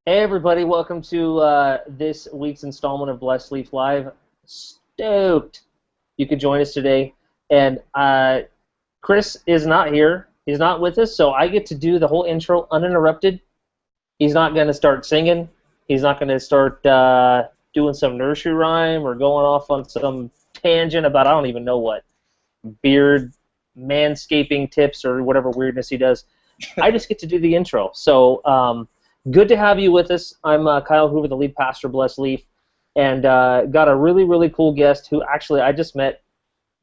Hey everybody, welcome to this week's installment of Blessed Leaf Live. Stoked you could join us today. And Chris is not here. He's not with us, so I get to do the whole intro uninterrupted. He's not going to start singing. He's not going to start doing some nursery rhyme or going off on some tangent about I don't even know what, beard, manscaping tips or whatever weirdness he does. I just get to do the intro. So good to have you with us. I'm Kyle Hoover, the lead pastor of Blessed Leaf, and got a really, really cool guest who actually I just met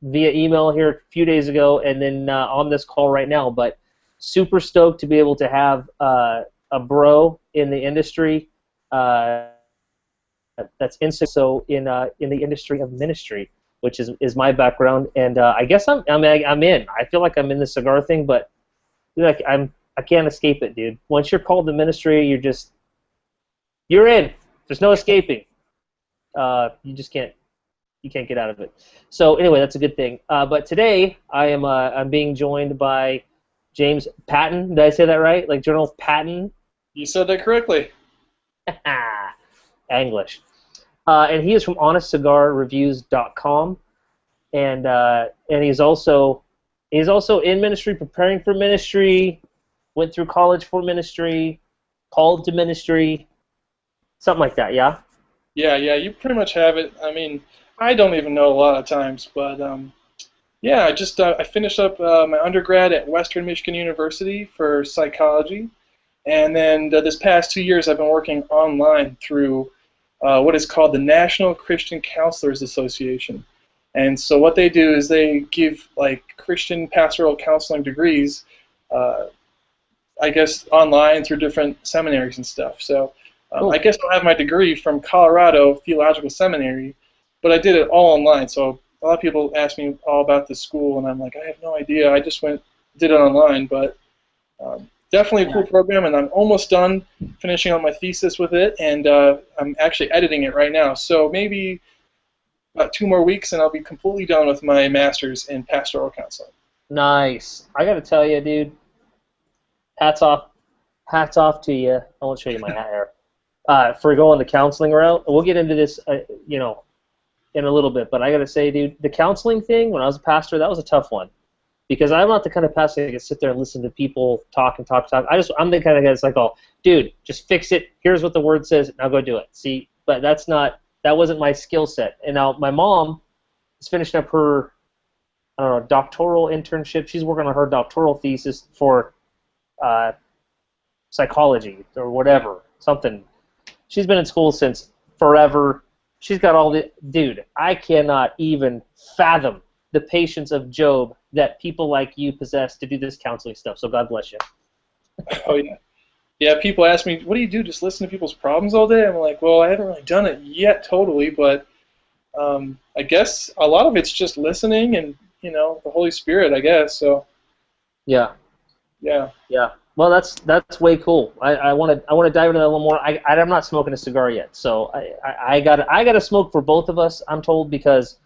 via email here a few days ago and then on this call right now. But super stoked to be able to have a bro in the industry that's so in the industry of ministry, which is my background. And I guess I'm in. I feel like I'm in the cigar thing, but like I can't escape it, dude. Once you're called to ministry, you're in. There's no escaping. You just can't get out of it. So anyway, that's a good thing. But today I'm being joined by James Patton. Did I say that right? Like General Patton? You said that correctly. English. And he is from HonestCigarReviews.com, and he's also in ministry, preparing for ministry. Went through college for ministry, called to ministry, something like that, yeah? Yeah, you pretty much have it. I mean, I don't even know a lot of times, but yeah, I finished up my undergrad at Western Michigan University for psychology, and then this past 2 years I've been working online through what is called the National Christian Counselors Association. And so what they do is they give like Christian pastoral counseling degrees, I guess online through different seminaries and stuff. So Cool. I guess I'll have my degree from Colorado Theological Seminary, but I did it all online. So a lot of people ask me all about the school, and I'm like, I have no idea. I just did it online, but definitely a cool program, and I'm almost done finishing up my thesis with it, and I'm actually editing it right now. So maybe about 2 more weeks, and I'll be completely done with my master's in pastoral counseling. Nice. I got to tell you, dude, hats off to you. I won't show you my hat here. For going the counseling route. We'll get into this, in a little bit, but I got to say, dude, the counseling thing, when I was a pastor, that was a tough one. Because I'm not the kind of pastor that can sit there and listen to people talk. I'm the kind of guy that's like, oh, dude, just fix it. Here's what the word says. Now go do it. See, but that wasn't my skill set. And now my mom is finishing up her, I don't know, doctoral internship. She's working on her doctoral thesis for psychology or whatever, something. She's been in school since forever. She's got all the, dude, I cannot even fathom the patience of Job that people like you possess to do this counseling stuff. So God bless you. Oh yeah, yeah. People ask me, "What do you do? Just listen to people's problems all day?" I'm like, "Well, I haven't really done it yet, totally, but I guess a lot of it's just listening and the Holy Spirit, I guess." So Yeah. yeah. Well, that's way cool. I want to dive into that a little more. I'm not smoking a cigar yet, so I got to smoke for both of us. I'm told because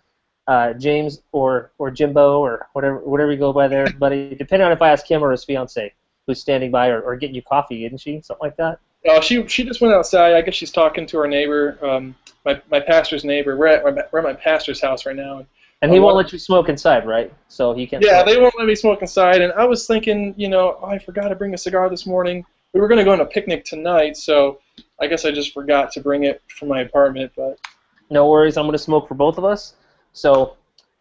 James or Jimbo or whatever you go by there, buddy. Depending on if I ask him or his fiance, who's standing by or getting you coffee, isn't she? Something like that. She just went outside. I guess she's talking to her neighbor, my pastor's neighbor. We're at my pastor's house right now. And he won't let you smoke inside, right? So he can't. Yeah, smoke. they won't let me smoke inside. And I was thinking, oh, I forgot to bring a cigar this morning. We were going to go on a picnic tonight, so I guess I just forgot to bring it from my apartment. But no worries. I'm going to smoke for both of us. So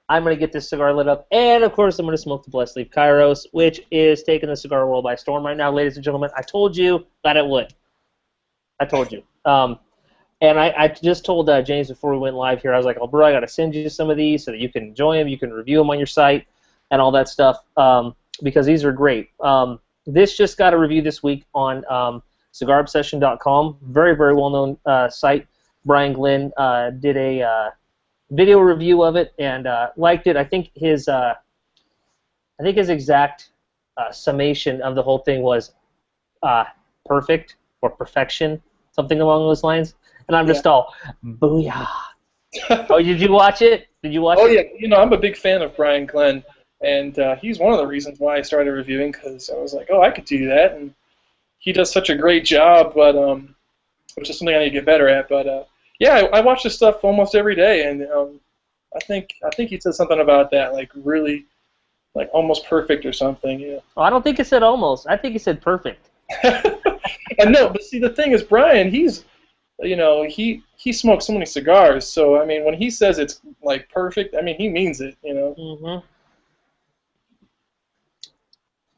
I'm going to get this cigar lit up. And, of course, I'm going to smoke the Blessed Leaf Kairos, which is taking the cigar world by storm right now, ladies and gentlemen. I told you that it would. I told you. And I just told James before we went live here, I was like, oh, bro, I got to send you some of these so that you can enjoy them, you can review them on your site and all that stuff, because these are great. This just got a review this week on cigarobsession.com, very, very well-known site. Brian Glenn did a video review of it and liked it. I think his exact summation of the whole thing was perfect or perfection, something along those lines. And I'm just all, booyah. Oh, did you watch it? Oh, yeah. I'm a big fan of Brian Glenn, and he's one of the reasons why I started reviewing, because I was like, oh, I could do that. And he does such a great job, but which is something I need to get better at. But yeah, I watch this stuff almost every day, and I think he said something about that, like really, like almost perfect or something. Yeah. Oh, I don't think he said almost. I think he said perfect. And no, but see, the thing is, Brian, he smokes so many cigars. So I mean, when he says it's like perfect, I mean he means it. Mm-hmm.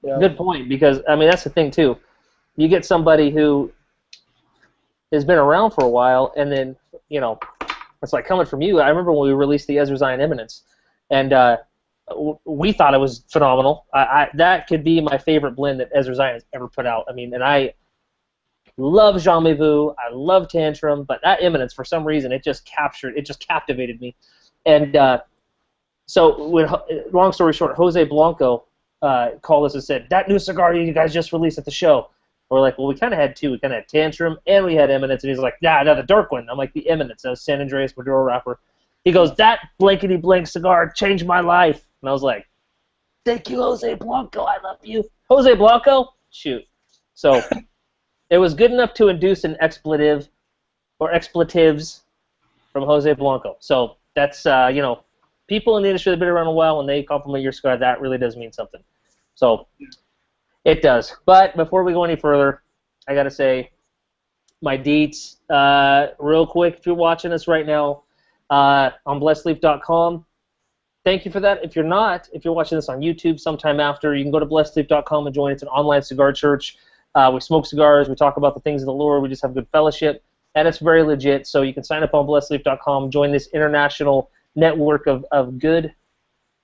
Yeah. Good point, because I mean that's the thing too. You get somebody who has been around for a while, and then it's like coming from you. I remember when we released the Ezra Zion Eminence, and we thought it was phenomenal. That could be my favorite blend that Ezra Zion has ever put out. I mean, and I love Jean Mevou, I love Tantrum, but that Eminence, for some reason, it just captivated me. And so, long story short, Jose Blanco called us and said, that new cigar you guys just released at the show. We're like, well, we kind of had two. We kind of had Tantrum and we had Eminence. And he's like, nah, the dark one. I'm like, the Eminence. That was San Andreas Maduro wrapper. He goes, that blankety blank cigar changed my life. And I was like, thank you, Jose Blanco. I love you. Jose Blanco? Shoot. So it was good enough to induce an expletive or expletives from Jose Blanco. So that's, people in the industry that have been around a while, when they compliment your cigar, that really does mean something. So it does. But before we go any further, I got to say my deets real quick. If you're watching us right now on blessedleaf.com, thank you for that. If you're not, if you're watching this on YouTube sometime after, you can go to blessedleaf.com and join. It's an online cigar church. We smoke cigars. We talk about the things of the Lord. We just have good fellowship. And it's very legit. So you can sign up on blessedleaf.com, join this international network of good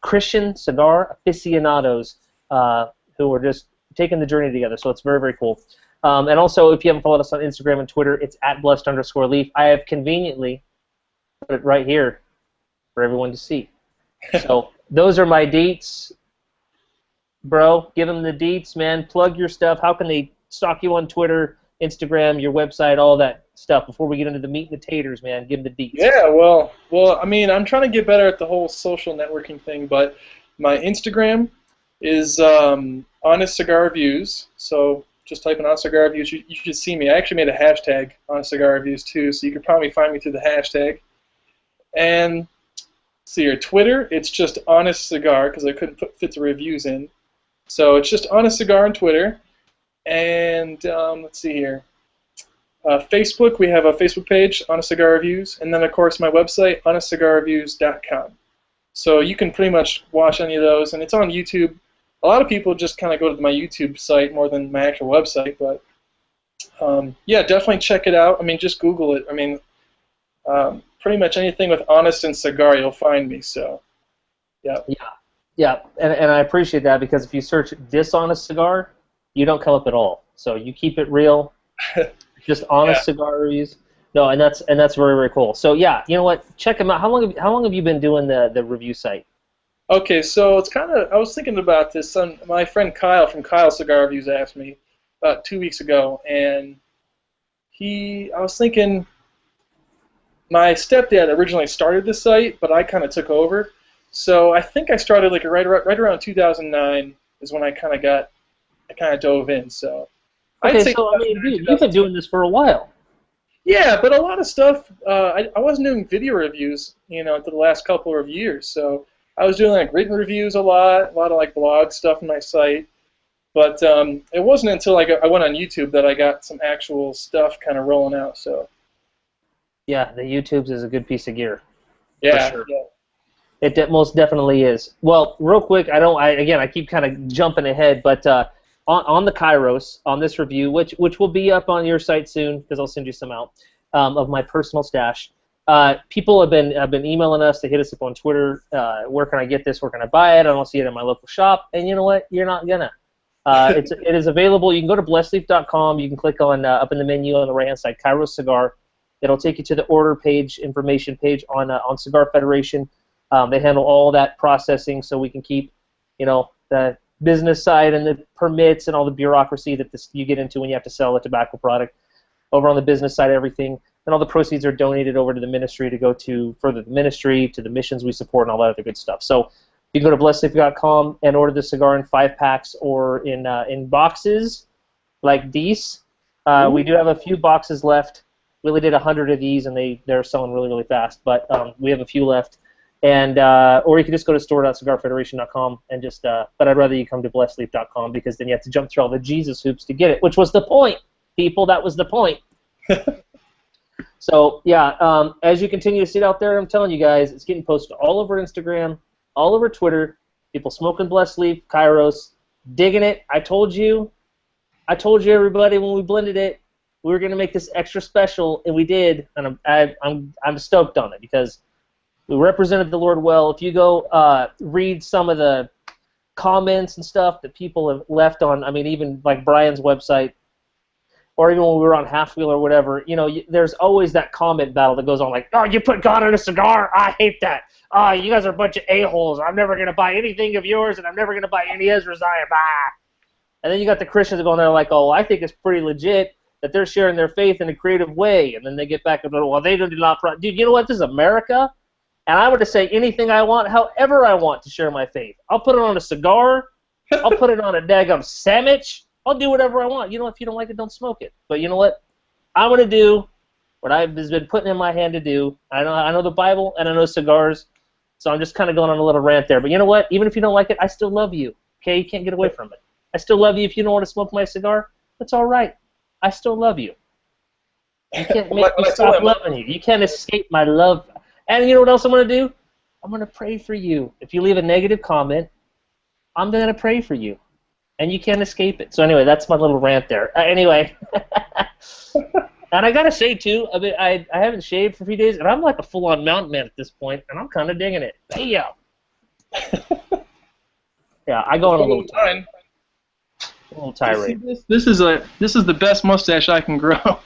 Christian cigar aficionados who are just taking the journey together. So it's very, very cool. And also, if you haven't followed us on Instagram and Twitter, it's at @blessed_leaf. I have conveniently put it right here for everyone to see. So those are my deets. Bro, give them the deets, man. Plug your stuff. How can they stalk you on Twitter, Instagram, your website, all that stuff before we get into the meat and the taters, man? Give them the deets. Yeah, well, I mean, I'm trying to get better at the whole social networking thing, but my Instagram is Honest Cigar Reviews. So just type in Honest Cigar Reviews. You should see me. I actually made a hashtag Honest Cigar Reviews too, so you could probably find me through the hashtag. And see your Twitter, it's just Honest Cigar because I couldn't fit the reviews in. So it's just Honest Cigar on Twitter. And let's see here. Facebook, we have a Facebook page, Honest Cigar Reviews, and then of course my website, honestcigarreviews.com. So you can pretty much watch any of those, and it's on YouTube. A lot of people just kind of go to my YouTube site more than my actual website, but yeah, definitely check it out. I mean, just Google it. I mean, pretty much anything with Honest and Cigar, you'll find me. So, yeah. Yeah, and I appreciate that, because if you search Dishonest Cigar, you don't come up at all. So you keep it real. Just honest cigar reviews. No, and that's very, very cool. So yeah, you know what? Check them out. How long have you been doing the review site? Okay, so it's kind of, I was thinking about this. My friend Kyle from Kyle Cigar Reviews asked me about 2 weeks ago, and I was thinking, my stepdad originally started the site, but I kind of took over. So I think I started like right around 2009 is when I kind of dove in. So. Okay, so I mean, dude, you've been doing this for a while. Yeah, but a lot of stuff, I wasn't doing video reviews, for the last couple of years. So I was doing like written reviews a lot of like blog stuff on my site. But it wasn't until I went on YouTube that I got some actual stuff kind of rolling out. So. Yeah, the YouTube's is a good piece of gear. Yeah, for sure. Yeah. It most definitely is. Well, real quick, I keep kind of jumping ahead, but. On the Kairos, on this review, which will be up on your site soon, because I'll send you some out, of my personal stash. People have been emailing us. They hit us up on Twitter. Where can I get this? Where can I buy it? I don't see it in my local shop. And you know what? You're not gonna. It is available. You can go to blessedleaf.com. You can click on up in the menu on the right-hand side, Kairos Cigar. It'll take you to the order page, information page on Cigar Federation. They handle all that processing, so we can keep, the business side and the permits and all the bureaucracy that you get into when you have to sell a tobacco product. Over on the business side, everything, and all the proceeds are donated over to the ministry to go to further the ministry, to the missions we support, and all that other good stuff. So you can go to blessedleaf.com and order the cigar in 5-packs or in boxes like these. We do have a few boxes left. We only did 100 of these, and they're selling really, really fast. But we have a few left. And or you can just go to store.cigarfederation.com and just. But I'd rather you come to blessedleaf.com because then you have to jump through all the Jesus hoops to get it, which was the point, people. That was the point. So yeah, as you continue to see it out there, I'm telling you guys, it's getting posted all over Instagram, all over Twitter. People smoking Blessed Leaf, Kairos, digging it. I told you, everybody, when we blended it, we were gonna make this extra special, and we did. And I'm stoked on it because we represented the Lord well. If you go read some of the comments and stuff that people have left on, I mean, even like Brian's website, or even when we were on Half Wheel or whatever, you know, there's always that comment battle that goes on like, oh, you put God in a cigar? I hate that. Oh, you guys are a bunch of a-holes. I'm never going to buy anything of yours, and I'm never going to buy any Ezra Zion. Bah. And then you got the Christians going there like, oh, well, I think it's pretty legit that they're sharing their faith in a creative way. And then they get back and go, well, they do not. Dude, you know what? This is America. And I would just say anything I want, however I want to share my faith. I'll put it on a cigar. I'll put it on a daggum sandwich. I'll do whatever I want. You know, if you don't like it, don't smoke it. But you know what? I'm going to do what I've been putting in my hand to do. I know the Bible, and I know cigars, so I'm just kind of going on a little rant there. But you know what? Even if you don't like it, I still love you. Okay? You can't get away from it. I still love you. If you don't want to smoke my cigar, that's all right. I still love you. You can't make me stop loving you. You can't escape my love. And you know what else I'm going to do? I'm going to pray for you. If you leave a negative comment, I'm going to pray for you. And you can't escape it. So anyway, that's my little rant there. Anyway. And I got to say, too, I mean, I haven't shaved for a few days, and I'm like a full-on mountain man at this point, and I'm kind of digging it. Hey, yo. Yeah, I go on a little time. A little tirade. This is the best mustache I can grow.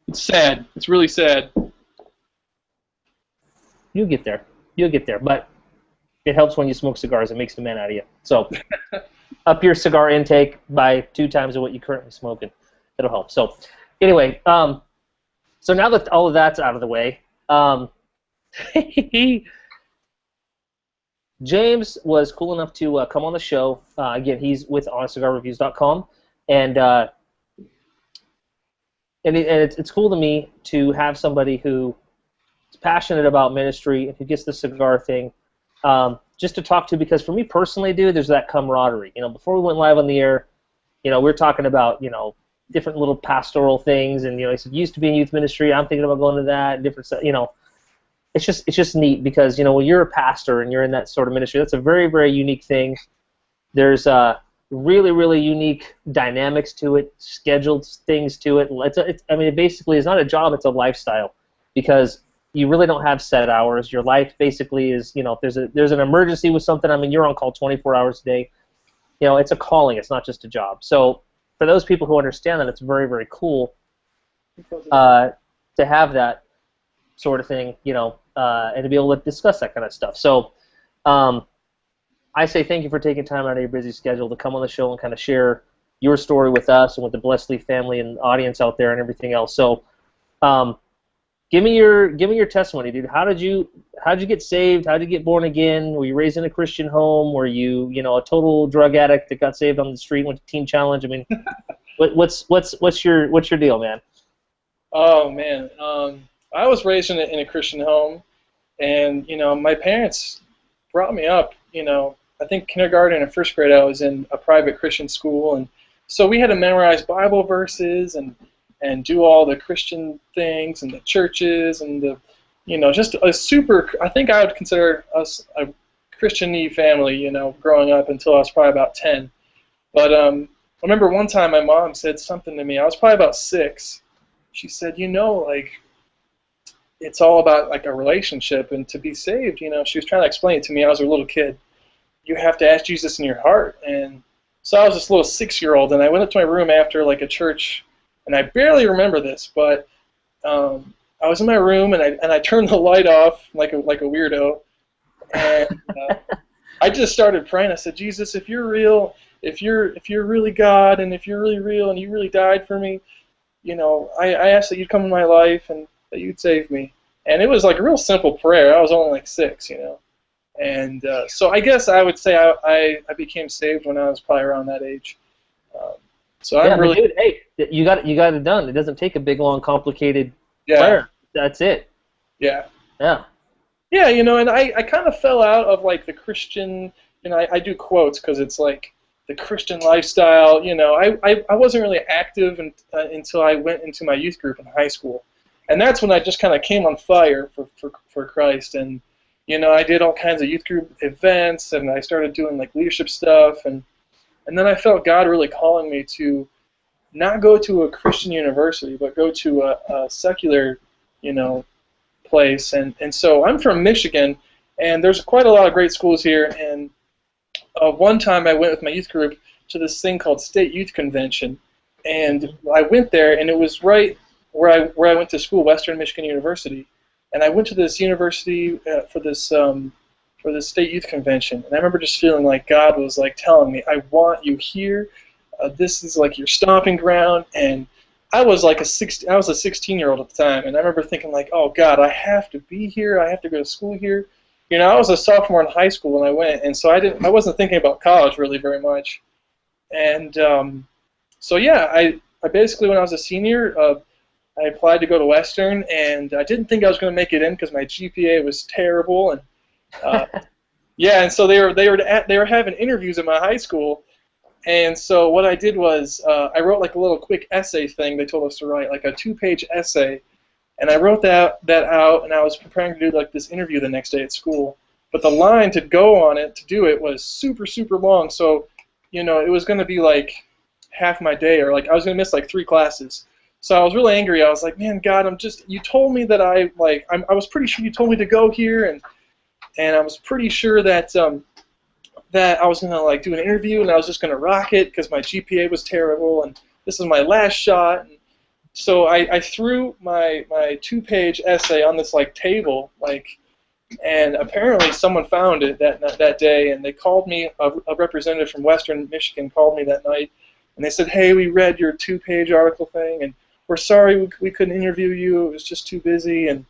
It's sad. It's really sad. You'll get there. You'll get there. But it helps when you smoke cigars. It makes the man out of you. So up your cigar intake by 2 times of what you're currently smoking. It'll help. So anyway, so now that all of that's out of the way, James was cool enough to come on the show. Again, he's with HonestCigarReviews.com, and it's cool to me to have somebody who is passionate about ministry and who gets the cigar thing, just to talk to, because for me personally, dude, there's that camaraderie. You know, before we went live on the air, you know, we were talking about, you know, different little pastoral things, and you know, he said, used to be in youth ministry, I'm thinking about going to that, different stuff, you know. It's just neat because, you know, when you're a pastor and you're in that sort of ministry, that's a very, very unique thing. There's really, really unique dynamics to it, scheduled things to it. I mean, it basically is not a job, it's a lifestyle, because you really don't have set hours. Your life basically is, you know, if there's an emergency with something, I mean, you're on call 24 hours a day. You know, it's a calling. It's not just a job. So for those people who understand that, it's very, very cool to have that sort of thing, you know, and to be able to discuss that kind of stuff. So I say thank you for taking time out of your busy schedule to come on the show and kind of share your story with us and with the Blessed Leaf family and audience out there and everything else. So give me your testimony, dude. How'd you get saved? How'd you get born again? Were you raised in a Christian home? Were you a total drug addict that got saved on the street, went to Teen Challenge? I mean, what's your deal, man? Oh man, I was raised in a Christian home, and you know, my parents brought me up. You know, I think kindergarten and first grade I was in a private Christian school, and so we had to memorize Bible verses and do all the Christian things and the churches and the, you know, just a super. I think I would consider us a Christian-y family. You know, growing up until I was probably about 10. But I remember one time my mom said something to me. I was probably about 6. She said, you know, like, it's all about like a relationship, and to be saved, you know, she was trying to explain it to me. I was a little kid. You have to ask Jesus in your heart. And so I was this little 6-year-old, and I went up to my room after like a church, and I barely remember this, but I was in my room, and I turned the light off like a weirdo, and I just started praying. I said, Jesus, if you're real, if you're really God, and if you're really real, and you really died for me, you know, I asked that you'd come in my life and that you'd save me. And it was like a real simple prayer. I was only like 6, you know. And so I guess I would say I became saved when I was probably around that age. So Yeah, I'm but really, dude, hey, you got it done. It doesn't take a big, long, complicated yeah, prayer. That's it. yeah. Yeah. Yeah, and I kind of fell out of like the Christian, I do quotes because it's like the Christian lifestyle. I wasn't really active until I went into my youth group in high school, and that's when I just kind of came on fire for Christ, and I did all kinds of youth group events, and I started doing like leadership stuff, and then I felt God really calling me to not go to a Christian university, but go to a secular, you know, place. And so I'm from Michigan, and there's quite a lot of great schools here. And one time I went with my youth group to this thing called State Youth Convention, and I went there, and it was right where I went to school, Western Michigan University, and I went to this university for this State Youth Convention, and I remember just feeling like God was like telling me, "I want you here. This is like your stomping ground." And I was like I was a 16-year-old at the time, and I remember thinking like, "Oh God, I have to be here. I have to go to school here." I was a sophomore in high school when I went, and so I wasn't thinking about college really very much. And so yeah, I basically when I was a senior, I applied to go to Western, and I didn't think I was going to make it in because my GPA was terrible, and yeah, and so they were having interviews at my high school. And so what I did was I wrote like a little quick essay thing they told us to write, like a 2-page essay, and I wrote that out, and I was preparing to do like this interview the next day at school. But the line to go on it to do it was super super long, so it was going to be like half my day, or like I was going to miss like 3 classes. So I was really angry. I was like, man, God, you told me that I was pretty sure you told me to go here, and I was pretty sure that that I was gonna like do an interview and I was just gonna rock it because my GPA was terrible and this is my last shot. And so I threw my 2-page essay on this like table, and apparently someone found it that day, and they called me. A representative from Western Michigan called me that night, and they said, "Hey, we read your 2-page article thing, and we're sorry we couldn't interview you. It was just too busy, and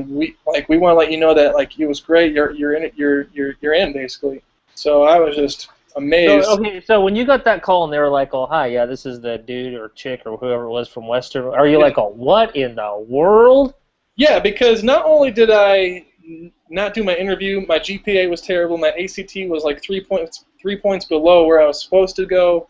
we want to let you know that like it was great. You're in it. You're in basically." So I was just amazed. So when you got that call and they were like, "Oh, hi, yeah, this is the dude or chick or whoever it was from Western," are you like, "Oh, what in the world?" Yeah, because not only did I not do my interview, my GPA was terrible. My ACT was like 3 points below where I was supposed to go.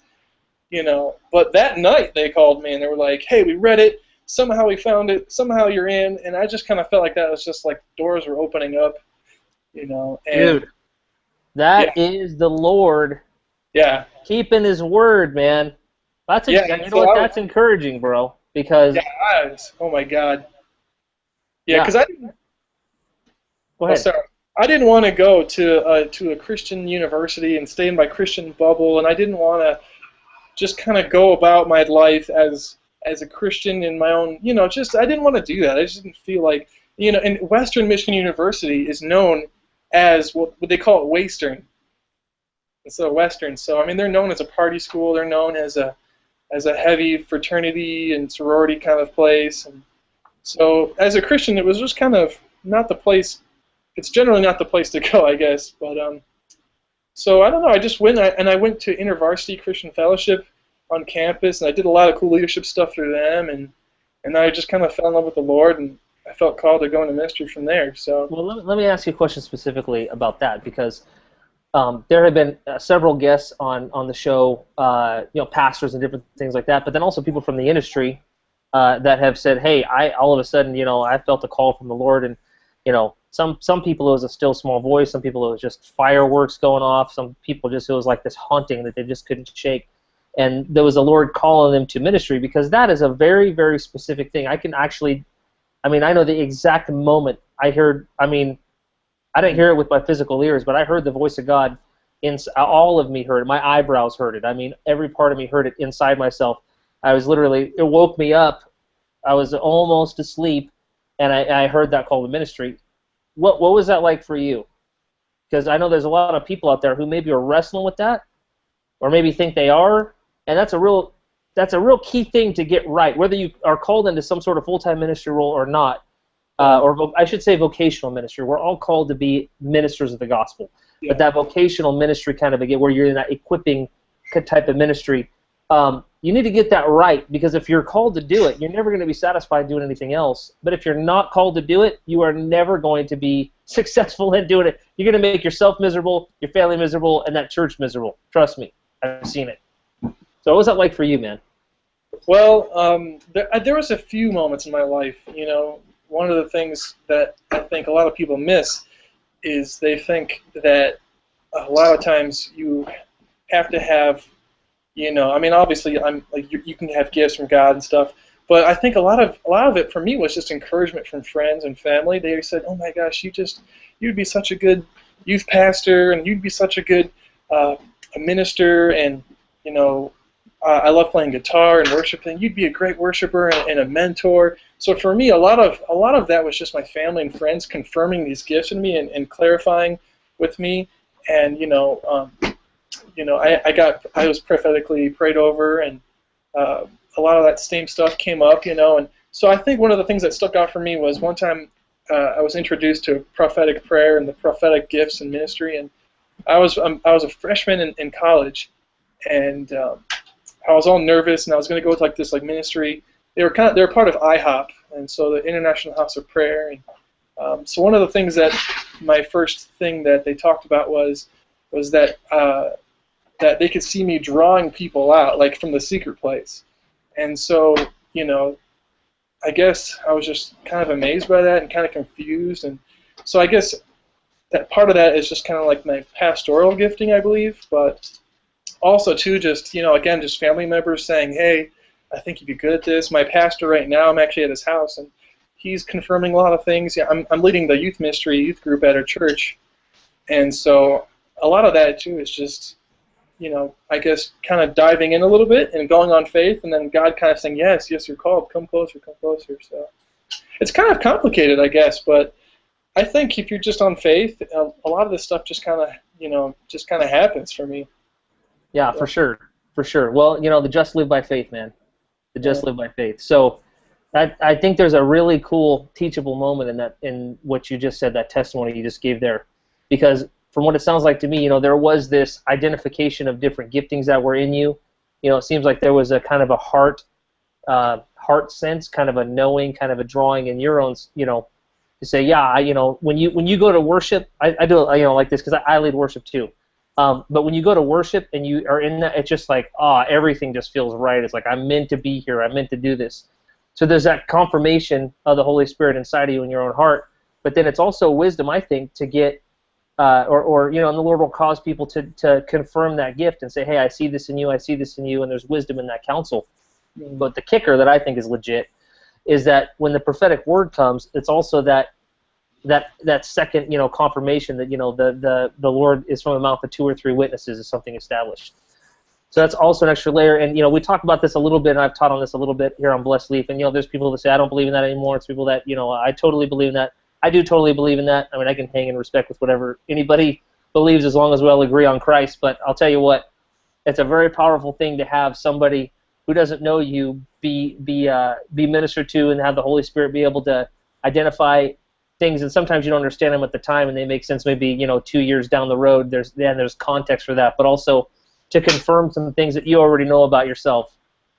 But that night they called me and they were like, "Hey, we read it. Somehow we found it. Somehow you're in." And I just kind of felt like that was just like doors were opening up. And Dude, that is the Lord. Yeah. Keeping His word, man. That's that's encouraging, bro. Because oh my God. Yeah, because I didn't. Go ahead. Sorry. I didn't want to go to a Christian university and stay in my Christian bubble, and I didn't want to just kind of go about my life as a Christian in my own. I didn't want to do that. I just didn't feel like And Western Michigan University is known as what they call it Western. So Western. So I mean, they're known as a party school. They're known as a heavy fraternity and sorority kind of place. And so as a Christian, it was just kind of not the place. It's generally not the place to go, I guess. But so I don't know. I just went I went to InterVarsity Christian Fellowship on campus, and I did a lot of cool leadership stuff through them, and I just kind of fell in love with the Lord, and I felt called to go into ministry from there. So well, let me ask you a question specifically about that, because there have been several guests on the show, pastors and different things like that, but then also people from the industry that have said, hey, all of a sudden, I felt a call from the Lord, and some people it was a still small voice, some people it was just fireworks going off, some people just it was like this haunting that they just couldn't shake, and there was a Lord calling them to ministry, because that is a very, very specific thing. I know the exact moment I heard. I didn't hear it with my physical ears, but I heard the voice of God. All of me heard it. My eyebrows heard it. Every part of me heard it inside myself. It woke me up. I was almost asleep, and I heard that call to ministry. What was that like for you? Because I know there's a lot of people out there who maybe are wrestling with that, or maybe think they are, and that's a real key thing to get right, whether you are called into some sort of full-time ministry role or not. Or I should say vocational ministry. We're all called to be ministers of the gospel. Yeah. But that vocational ministry kind of, where you're in that equipping type of ministry, You need to get that right, because if you're called to do it, you're never going to be satisfied doing anything else. But if you're not called to do it, you are never going to be successful in doing it. You're going to make yourself miserable, your family miserable, and that church miserable. Trust me, I've seen it. So what was that like for you, man? Well, there was a few moments in my life. One of the things that I think a lot of people miss is they think that a lot of times you have to have, obviously I'm like you can have gifts from God and stuff, but I think a lot of it for me was just encouragement from friends and family. They said, "Oh my gosh, you'd be such a good youth pastor, and you'd be such a good a minister, and I love playing guitar and worshiping. You'd be a great worshiper and a mentor." So for me, a lot of that was just my family and friends confirming these gifts in me and clarifying with me. And I was prophetically prayed over, and a lot of that same stuff came up. And so I think one of the things that stuck out for me was one time I was introduced to prophetic prayer and the prophetic gifts in ministry, and I was a freshman in college, and I was all nervous, and I was going to go with this ministry. They were part of IHOP, and so the International House of Prayer. And so one of the things my first thing that they talked about was that that they could see me drawing people out, like from the secret place. And so I guess I was just kind of amazed by that and kind of confused. And so I guess that part of that is just kind of like my pastoral gifting, I believe, but also too just again just family members saying, "Hey, I think you'd be good at this." My pastor right now, I'm actually at his house, and he's confirming a lot of things. Yeah, I'm leading the youth ministry youth group at our church, and so a lot of that too is just I guess kind of diving in a little bit and going on faith, and then God kind of saying, yes, you're called, come closer, come closer. So it's kind of complicated, I guess, but I think if you're just on faith, a lot of this stuff just kind of happens for me. Yeah, for sure. Well, the just live by faith, man. The just live by faith. So I think there's a really cool teachable moment in what you just said, that testimony you just gave there, because from what it sounds like to me, there was this identification of different giftings that were in you. It seems like there was a kind of a heart sense, kind of a knowing, kind of a drawing in your own, to say, yeah, when you go to worship, I do like this because I lead worship too. But when you go to worship and you are in that, it's just like, everything just feels right. It's like, I'm meant to be here. I'm meant to do this. So there's that confirmation of the Holy Spirit inside of you in your own heart. But then it's also wisdom, I think, to get, and the Lord will cause people to confirm that gift and say, hey, I see this in you, and there's wisdom in that counsel. Mm-hmm. But the kicker that I think is legit is that when the prophetic word comes, it's also that second, confirmation that, the Lord is from the mouth of 2 or 3 witnesses is something established. So that's also an extra layer. And, we talk about this a little bit, and I've taught on this a little bit here on Blessed Leaf. And, there's people that say, I don't believe in that anymore. It's people that, I totally believe in that. I do totally believe in that. I mean, I can hang in respect with whatever anybody believes as long as we all agree on Christ. But I'll tell you what, it's a very powerful thing to have somebody who doesn't know you be ministered to and have the Holy Spirit be able to identify things, and sometimes you don't understand them at the time, and they make sense maybe 2 years down the road. There's context for that, but also to confirm some things that you already know about yourself,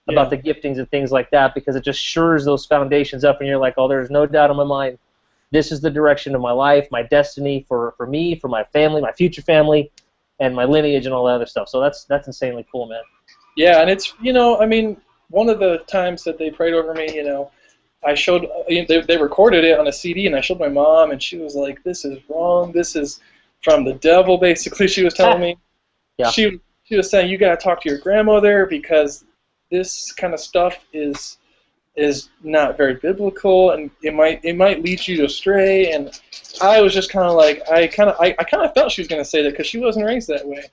about the giftings and things like that, because it just shores those foundations up, and you're like, oh, there's no doubt in my mind. This is the direction of my life, my destiny for me, for my family, my future family, and my lineage and all that other stuff. So that's insanely cool, man. Yeah, and it's one of the times that they prayed over me, I showed they recorded it on a CD, and I showed my mom, and she was like, "This is wrong. This is from the devil." Basically, she was telling me. Yeah. She was saying, "You got to talk to your grandmother because this kind of stuff is not very biblical, and it might lead you astray." And I was just kind of like, I kind of felt she was going to say that because she wasn't raised that way.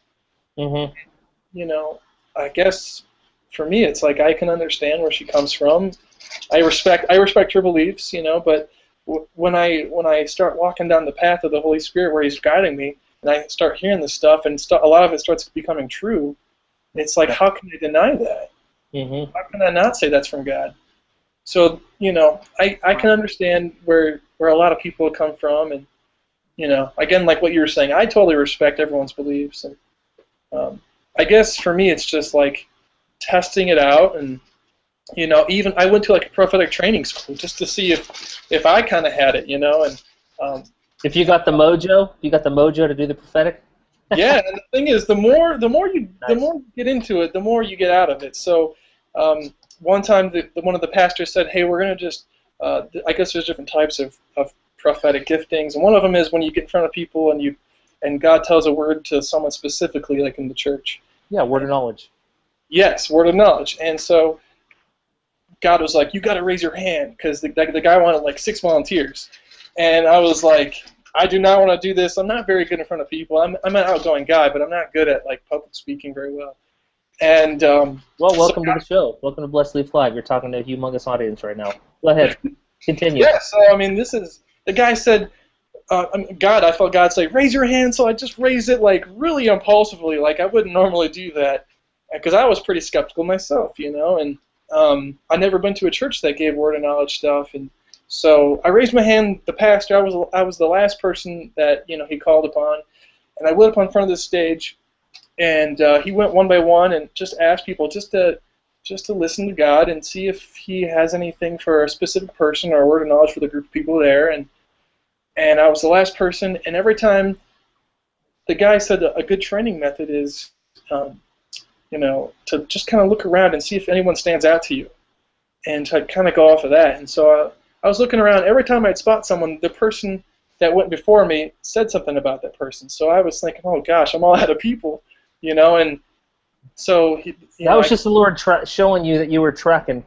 Mm-hmm. I guess for me, it's like I can understand where she comes from. I respect her beliefs, but when I start walking down the path of the Holy Spirit where He's guiding me, and I start hearing this stuff, and a lot of it starts becoming true, it's like, how can I deny that? Mm-hmm. How can I not say that's from God? So, I can understand where a lot of people come from, and, again, like what you were saying, I totally respect everyone's beliefs, and I guess for me it's just like, testing it out, and even I went to like a prophetic training school just to see if I kind of had it, and if you got the mojo, to do the prophetic. yeah, and the thing is, the more you Nice. get into it, the more you get out of it. So one time, one of the pastors said, "Hey, we're gonna just I guess there's different types of prophetic giftings, and one of them is when you get in front of people and God tells a word to someone specifically, like in the church." Yeah, word of knowledge. Yes, word of knowledge. And so God was like, "You got to raise your hand," because the guy wanted like 6 volunteers, and I was like, "I do not want to do this. I'm not very good in front of people. I'm an outgoing guy, but I'm not good at like public speaking very well." And well, welcome to the show. Welcome to Blessed Leaf Live. You're talking to a humongous audience right now. Go ahead, continue. Yeah. So I mean, this is the guy said, "God," I felt God say, "Raise your hand." So I just raised it like really impulsively, like I wouldn't normally do that, because I was pretty skeptical myself, and I'd never been to a church that gave word of knowledge stuff, and so I raised my hand. The pastor, I was the last person that he called upon, and I went up in front of the stage, and he went one by one and just asked people just to listen to God and see if He has anything for a specific person or a word of knowledge for the group of people there, and I was the last person, and every time the guy said a good training method is to just kind of look around and see if anyone stands out to you, and to kind of go off of that. And so I was looking around. Every time I'd spot someone, the person that went before me said something about that person. So I was thinking, oh gosh, I'm all out of people, and so that was just the Lord showing you that you were trekking.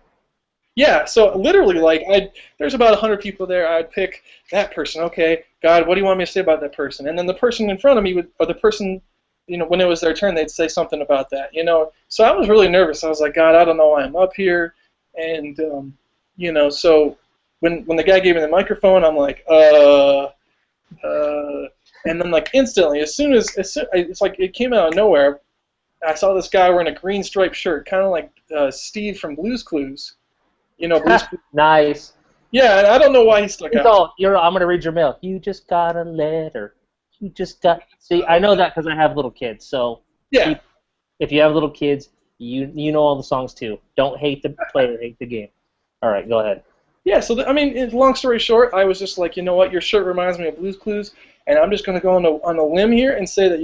Yeah, so literally, like, there's about 100 people there. I'd pick that person. Okay, God, what do you want me to say about that person? And then the person in front of me or the person, when it was their turn, they'd say something about that, So I was really nervous. I was like, God, I don't know why I'm up here. And, so when the guy gave me the microphone, I'm like, and then, like, instantly, as soon it's like it came out of nowhere, I saw this guy wearing a green striped shirt, kind of like Steve from Blue's Clues. Blue's Clues. Nice. Yeah, and I don't know why he stuck out. I'm going to read your mail. You just got a letter. You just got... See, I know that because I have little kids, so... Yeah. If you have little kids, you know all the songs, too. Don't hate the player, hate the game. All right, go ahead. Yeah, so, long story short, I was just like, you know what, your shirt reminds me of Blue's Clues, and I'm just going to go on a limb here and say that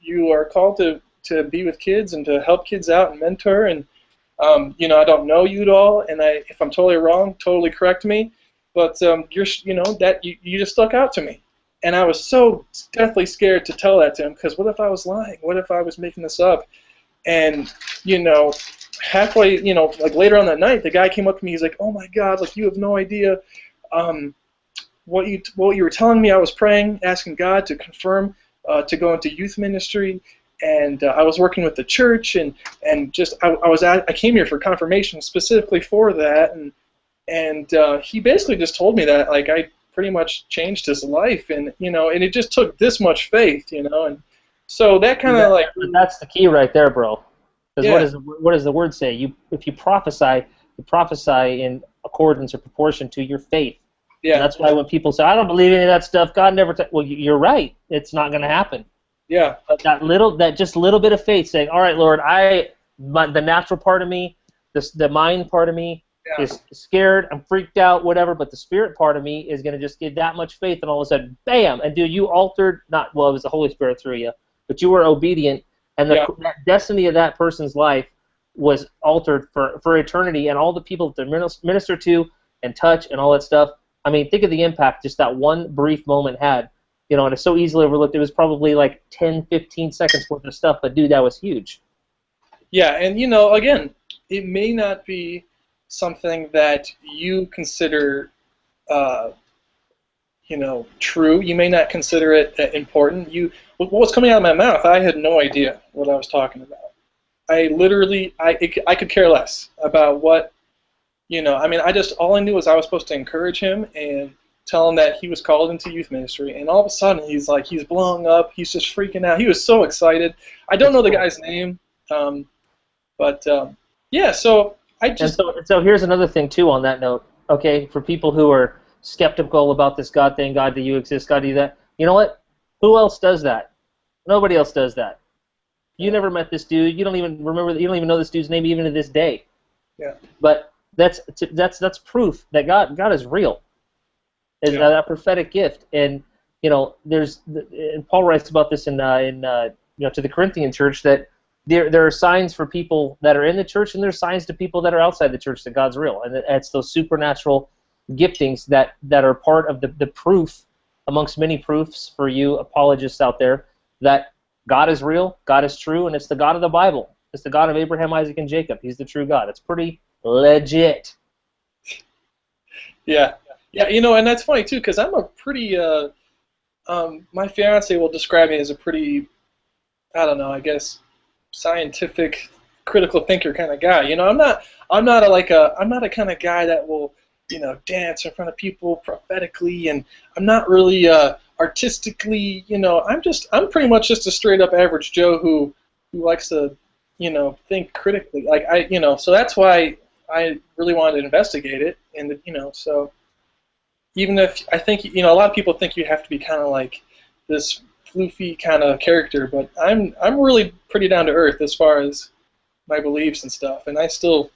you are called to be with kids and to help kids out and mentor, and I don't know you at all, and if I'm totally wrong, totally correct me, but you just stuck out to me, and I was so deathly scared to tell that to him, because what if I was lying? What if I was making this up? And halfway, like later on that night, the guy came up to me. He's like, "Oh my God, like you have no idea what you were telling me. I was praying, asking God to confirm to go into youth ministry." And I was working with the church, and just I came here for confirmation specifically for that, and he basically just told me that like I pretty much changed his life, and and it just took this much faith, and so that kind of like that's the key right there, bro. Because yeah. what does the word say? If you prophesy in accordance or proportion to your faith. Yeah. And that's why when people say I don't believe any of that stuff, God never. Well, you're right. It's not going to happen. Yeah. But that just little bit of faith, saying, "All right, Lord, the natural part of me, the mind part of me is scared, I'm freaked out, whatever. But the spirit part of me is going to just get that much faith, and all of a sudden, bam! And dude, you altered it was the Holy Spirit through you, but you were obedient, and that destiny of that person's life was altered for eternity, and all the people that they minister to and touch and all that stuff. I mean, think of the impact just that one brief moment had. And it's so easily overlooked. It was probably like 10, 15 seconds worth of stuff, but dude, that was huge. Yeah, and again, it may not be something that you consider, true. You may not consider it important. What was coming out of my mouth, I had no idea what I was talking about. I literally, I could care less about what, all I knew was I was supposed to encourage him and tell him that he was called into youth ministry, and all of a sudden he's blowing up, he's just freaking out. He was so excited. I don't know the guy's name, but so I just... So here's another thing, too, on that note, okay, for people who are skeptical about this God thing, God, do you exist, God, do that, you know what? Who else does that? Nobody else does that. You never met this dude. You don't even remember. You don't even know this dude's name even to this day. Yeah. But that's proof that God is real. Is that prophetic gift, and and Paul writes about this in to the Corinthian church, that there are signs for people that are in the church, and there's signs to people that are outside the church that God's real, and it's those supernatural giftings that are part of the proof amongst many proofs for you apologists out there that God is real, God is true, and it's the God of the Bible. It's the God of Abraham, Isaac, and Jacob. He's the true God. It's pretty legit. Yeah. Yeah, and that's funny, too, because I'm a pretty, my fiance will describe me as a pretty, I don't know, I guess, scientific, critical thinker kind of guy. I'm not a kind of guy that will, dance in front of people prophetically, and I'm not really artistically, I'm pretty much just a straight up average Joe who likes to, think critically. So that's why I really wanted to investigate it, and so even if I think, a lot of people think you have to be kind of like this floofy kind of character, but I'm really pretty down to earth as far as my beliefs and stuff, and I still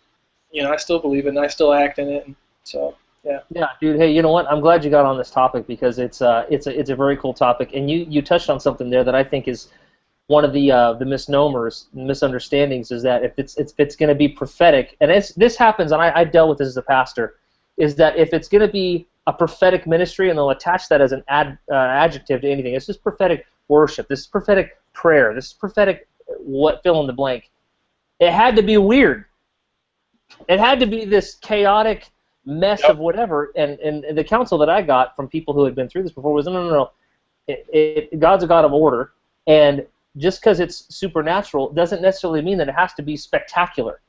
believe it, and I still act in it, and so yeah. Yeah, dude. Hey, you know what? I'm glad you got on this topic because it's a very cool topic, and you touched on something there that I think is one of the misnomers, misunderstandings, is that if it's going to be prophetic, and this happens, and I dealt with this as a pastor, is that if it's going to be a prophetic ministry, and they'll attach that as an adjective to anything. It's just prophetic worship. This is prophetic prayer. This is prophetic fill in the blank. It had to be weird. It had to be this chaotic mess of whatever. And the counsel that I got from people who had been through this before was, no. God's a God of order, and just because it's supernatural doesn't necessarily mean that it has to be spectacular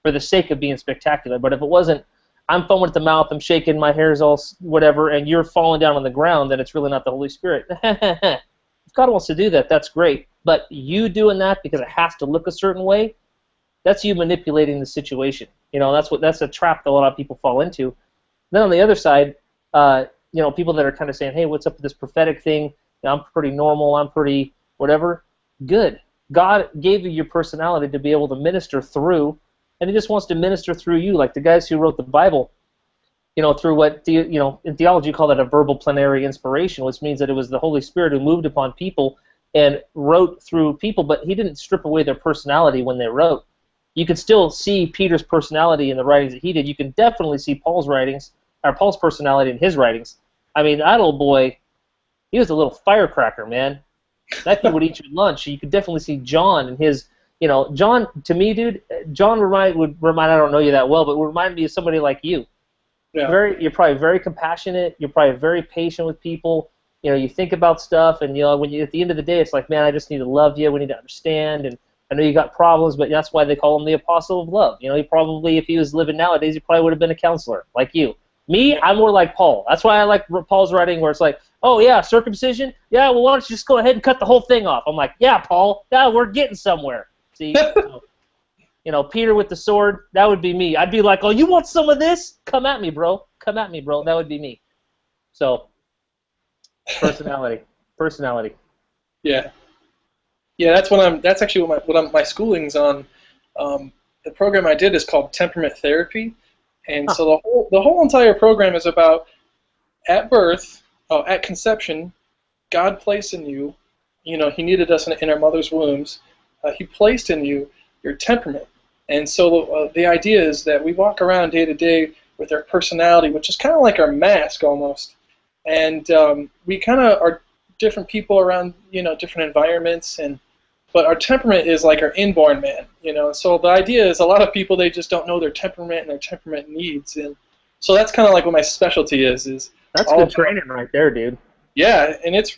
for the sake of being spectacular. But if it wasn't, I'm foaming at the mouth, I'm shaking, my hair's all whatever, and you're falling down on the ground, then it's really not the Holy Spirit. If God wants to do that, that's great. But you doing that because it has to look a certain way, that's you manipulating the situation. That's a trap that a lot of people fall into. Then on the other side, people that are kind of saying, hey, what's up with this prophetic thing? I'm pretty normal, I'm pretty whatever. Good. God gave you your personality to be able to minister through, and He just wants to minister through you, like the guys who wrote the Bible, through what, in theology you call that a verbal plenary inspiration, which means that it was the Holy Spirit who moved upon people and wrote through people, but He didn't strip away their personality when they wrote. You can still see Peter's personality in the writings that he did. You can definitely see Paul's personality in his writings. I mean, that old boy, he was a little firecracker, man. That kid would eat your lunch. You could definitely see John and his, John, to me, dude, John would remind, I don't know you that well, but would remind me of somebody like you. Yeah. You're probably very compassionate. You're probably very patient with people. You think about stuff, and when you at the end of the day, it's like, man, I just need to love you. We need to understand, and I know you got problems, but that's why they call him the apostle of love. He probably, if he was living nowadays, he probably would have been a counselor like you. Me, I'm more like Paul. That's why I like Paul's writing, where it's like, oh yeah, circumcision. Yeah, well, why don't you just go ahead and cut the whole thing off? I'm like, yeah, Paul. Yeah, we're getting somewhere. See, Peter with the sword. That would be me. I'd be like, oh, you want some of this? Come at me, bro. Come at me, bro. That would be me. So, personality. Yeah. Yeah, that's actually what my schooling's on. The program I did is called Temperament Therapy, and so the whole entire program is about at birth, at conception, God placed in you. He needed us in our mother's wombs. He placed in you your temperament, and so the idea is that we walk around day to day with our personality, which is kind of like our mask almost, and we kind of are different people around different environments, but our temperament is like our inborn man, so the idea is a lot of people, they just don't know their temperament and their temperament needs, and so that's kind of like what my specialty is that's good training right there, dude. Yeah, and it's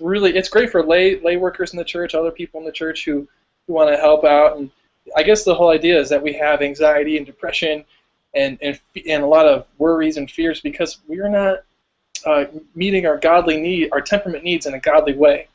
great for lay workers in the church, other people in the church who want to help out, and I guess the whole idea is that we have anxiety and depression and a lot of worries and fears because we're not meeting our temperament needs in a godly way.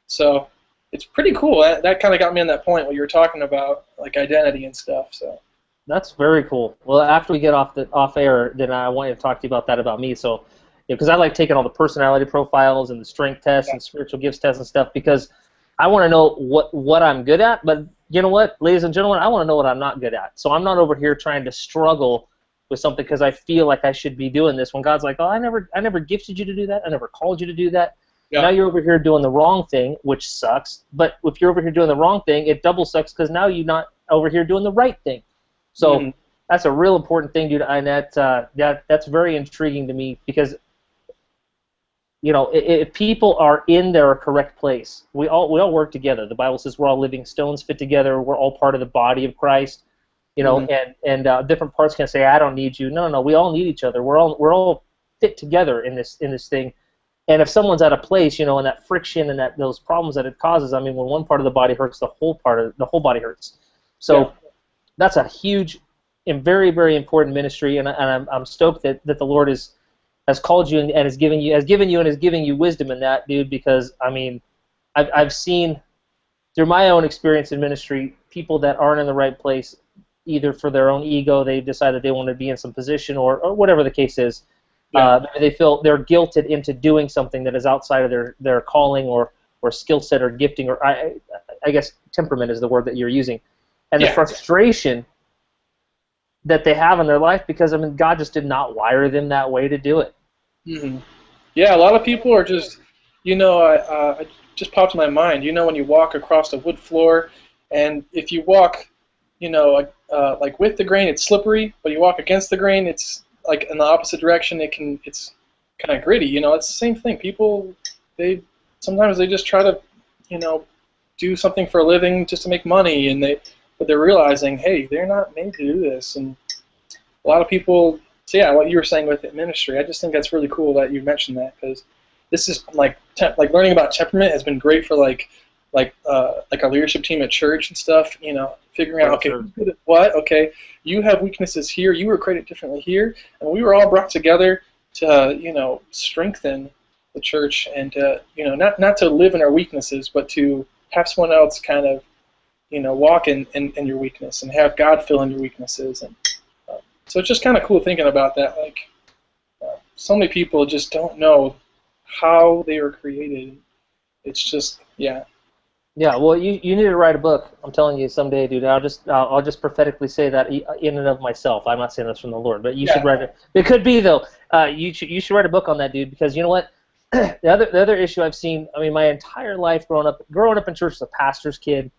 So it's pretty cool. That kind of got me on that point where you were talking about like identity and stuff. So that's very cool. Well, after we get off air, then I want you to talk to you about that about me. So, because I like taking all the personality profiles and the strength tests and spiritual gifts tests and stuff because I want to know what I'm good at. But you know what, ladies and gentlemen, I want to know what I'm not good at. So I'm not over here trying to struggle with something because I feel like I should be doing this. When God's like, oh, I never gifted you to do that. I never called you to do that. Yeah. Now you're over here doing the wrong thing, which sucks. But if you're over here doing the wrong thing, it double sucks because now you're not over here doing the right thing. So that's a real important thing, dude. And that's very intriguing to me because, you know, if people are in their correct place, we all work together. The Bible says we're all living stones fit together. We're all part of the body of Christ. You know, and different parts can say, I don't need you. No, we all need each other. We're all fit together in this thing. And if someone's out of place, you know, and that friction and those problems that it causes, I mean, when one part of the body hurts, the whole body hurts. So that's a huge and very, very important ministry, and I'm stoked that the Lord has called you and has given you wisdom in that, dude. Because I mean, I've seen through my own experience in ministry, people that aren't in the right place, either for their own ego, they decide that they want to be in some position, or whatever the case is. They feel they're guilted into doing something that is outside of their calling or skill set or gifting, or I guess temperament is the word that you're using, and the frustration that they have in their life because, I mean, God just did not wire them that way to do it. Yeah, a lot of people are just, you know, it just popped in my mind, you know, when you walk across a wood floor, and if you walk, you know, like with the grain, it's slippery, but you walk against the grain, it's like in the opposite direction, it's kind of gritty. You know, it's the same thing. People, sometimes they just try to, you know, do something for a living just to make money, but they're realizing, hey, they're not made to do this. And a lot of people, so yeah, what you were saying with ministry, I just think that's really cool that you mentioned that, because this is like learning about temperament has been great for like our leadership team at church and stuff. You know, figuring out, okay, who's good at what? Okay, you have weaknesses here. You were created differently here, and we were all brought together to, you know, strengthen the church and to, you know, not to live in our weaknesses, but to have someone else kind of, you know, walk in your weakness and have God fill in your weaknesses. And so it's just kind of cool thinking about that. Like, so many people just don't know how they were created. It's just, yeah. Yeah, well, you need to write a book. I'm telling you, someday, dude. I'll just prophetically say that in and of myself. I'm not saying that's from the Lord, but you should write it. It could be though. You should write a book on that, dude, because you know what? the other issue I've seen. I mean, my entire life growing up in church as a pastor's kid,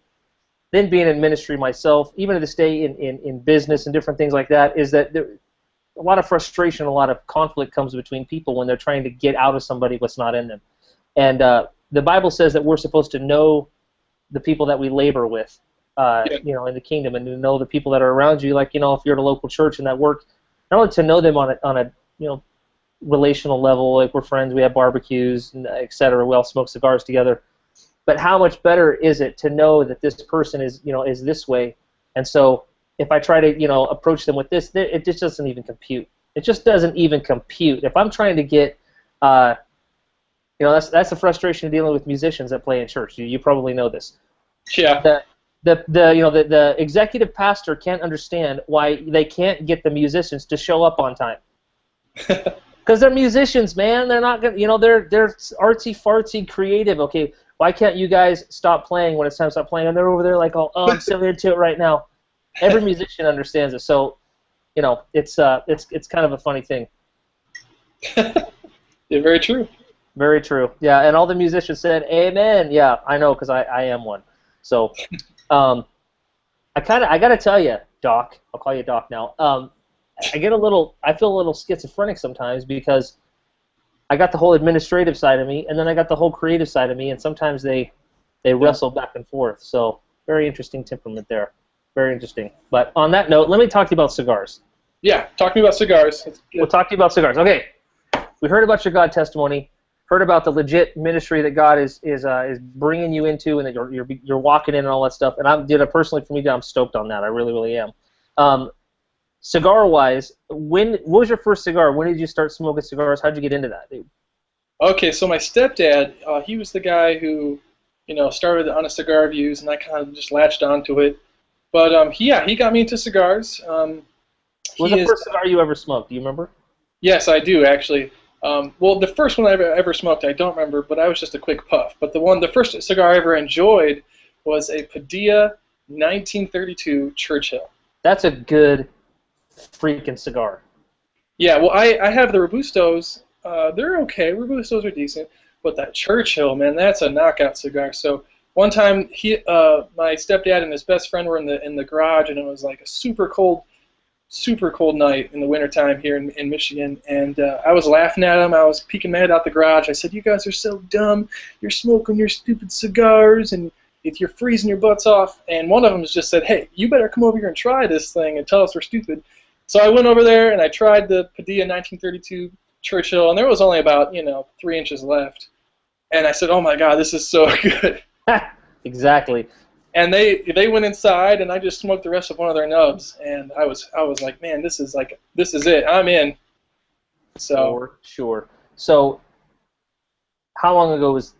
then being in ministry myself, even to this day in business and different things like that, is that a lot of frustration, a lot of conflict comes between people when they're trying to get out of somebody what's not in them. And the Bible says that we're supposed to know the people that we labor with, you know, in the kingdom, and to know the people that are around you. Like, you know, if you're at a local church and that work, not only to know them on a you know, relational level, like we're friends, we have barbecues, and et cetera, we all smoke cigars together. But how much better is it to know that this person is, you know, is this way? And so if I try to, you know, approach them with this, it just doesn't even compute. It just doesn't even compute. If I'm trying to get, you know, that's the frustration of dealing with musicians that play in church. You probably know this. Yeah. The executive pastor can't understand why they can't get the musicians to show up on time. Because they're musicians, man. They're not gonna, you know, they're artsy fartsy creative. Okay, why can't you guys stop playing when it's time to stop playing? And they're over there like, oh, I'm so into it right now. Every musician understands it. So, you know, it's kind of a funny thing. Yeah, very true. Very true. Yeah, and all the musicians said, "Amen." Yeah, I know, because I am one. So, I gotta tell you, Doc. I'll call you Doc now. I feel a little schizophrenic sometimes because I got the whole administrative side of me, and then I got the whole creative side of me, and sometimes they wrestle back and forth. So, very interesting temperament there. Very interesting. But on that note, let me talk to you about cigars. Yeah, talk to me about cigars. We'll talk to you about cigars. Okay, we heard about your God testimony. Heard about the legit ministry that God is bringing you into, and that you're walking in and all that stuff. And personally, for me, I'm stoked on that. I really, really am. Cigar-wise, what was your first cigar? When did you start smoking cigars? How'd you get into that, dude? Okay, so my stepdad, he was the guy who, you know, started on a cigar reviews, and I kind of just latched onto it. But he got me into cigars. What was the first cigar you ever smoked? Do you remember? Yes, I do actually. Well, the first one I ever smoked, I don't remember, but I was just a quick puff. But the first cigar I ever enjoyed was a Padilla 1932 Churchill. That's a good freaking cigar. Yeah, well, I have the Robustos. They're okay. Robustos are decent, but that Churchill, man, that's a knockout cigar. So one time, my stepdad and his best friend were in the garage, and it was like a super cold night in the wintertime here in Michigan, and I was laughing at them. I was peeking my head out the garage. I said, "You guys are so dumb. You're smoking your stupid cigars, and if you're freezing your butts off." And one of them just said, "Hey, you better come over here and try this thing and tell us we're stupid." So I went over there and I tried the Padilla 1932 Churchill, and there was only about 3 inches left. And I said, "Oh my God, this is so good." Exactly. And they went inside, and I just smoked the rest of one of their nubs, and I was like, "Man, this is it. I'm in." So Sure. So how long ago was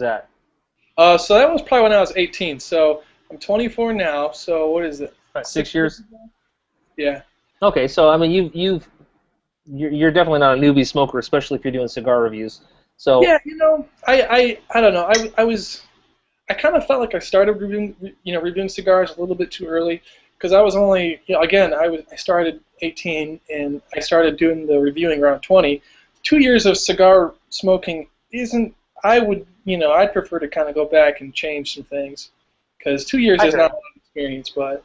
that? so that was probably when I was 18. So I'm 24 now. So what is it? About 6 years. Yeah. Okay, so I mean you're definitely not a newbie smoker, especially if you're doing cigar reviews. So Yeah, I don't know. I kind of felt like I started reviewing cigars a little bit too early, because I was only, again, I started 18 and I started doing the reviewing around 20. 2 years of cigar smoking isn't. I'd prefer to kind of go back and change some things, because 2 years is not a lot of experience, but.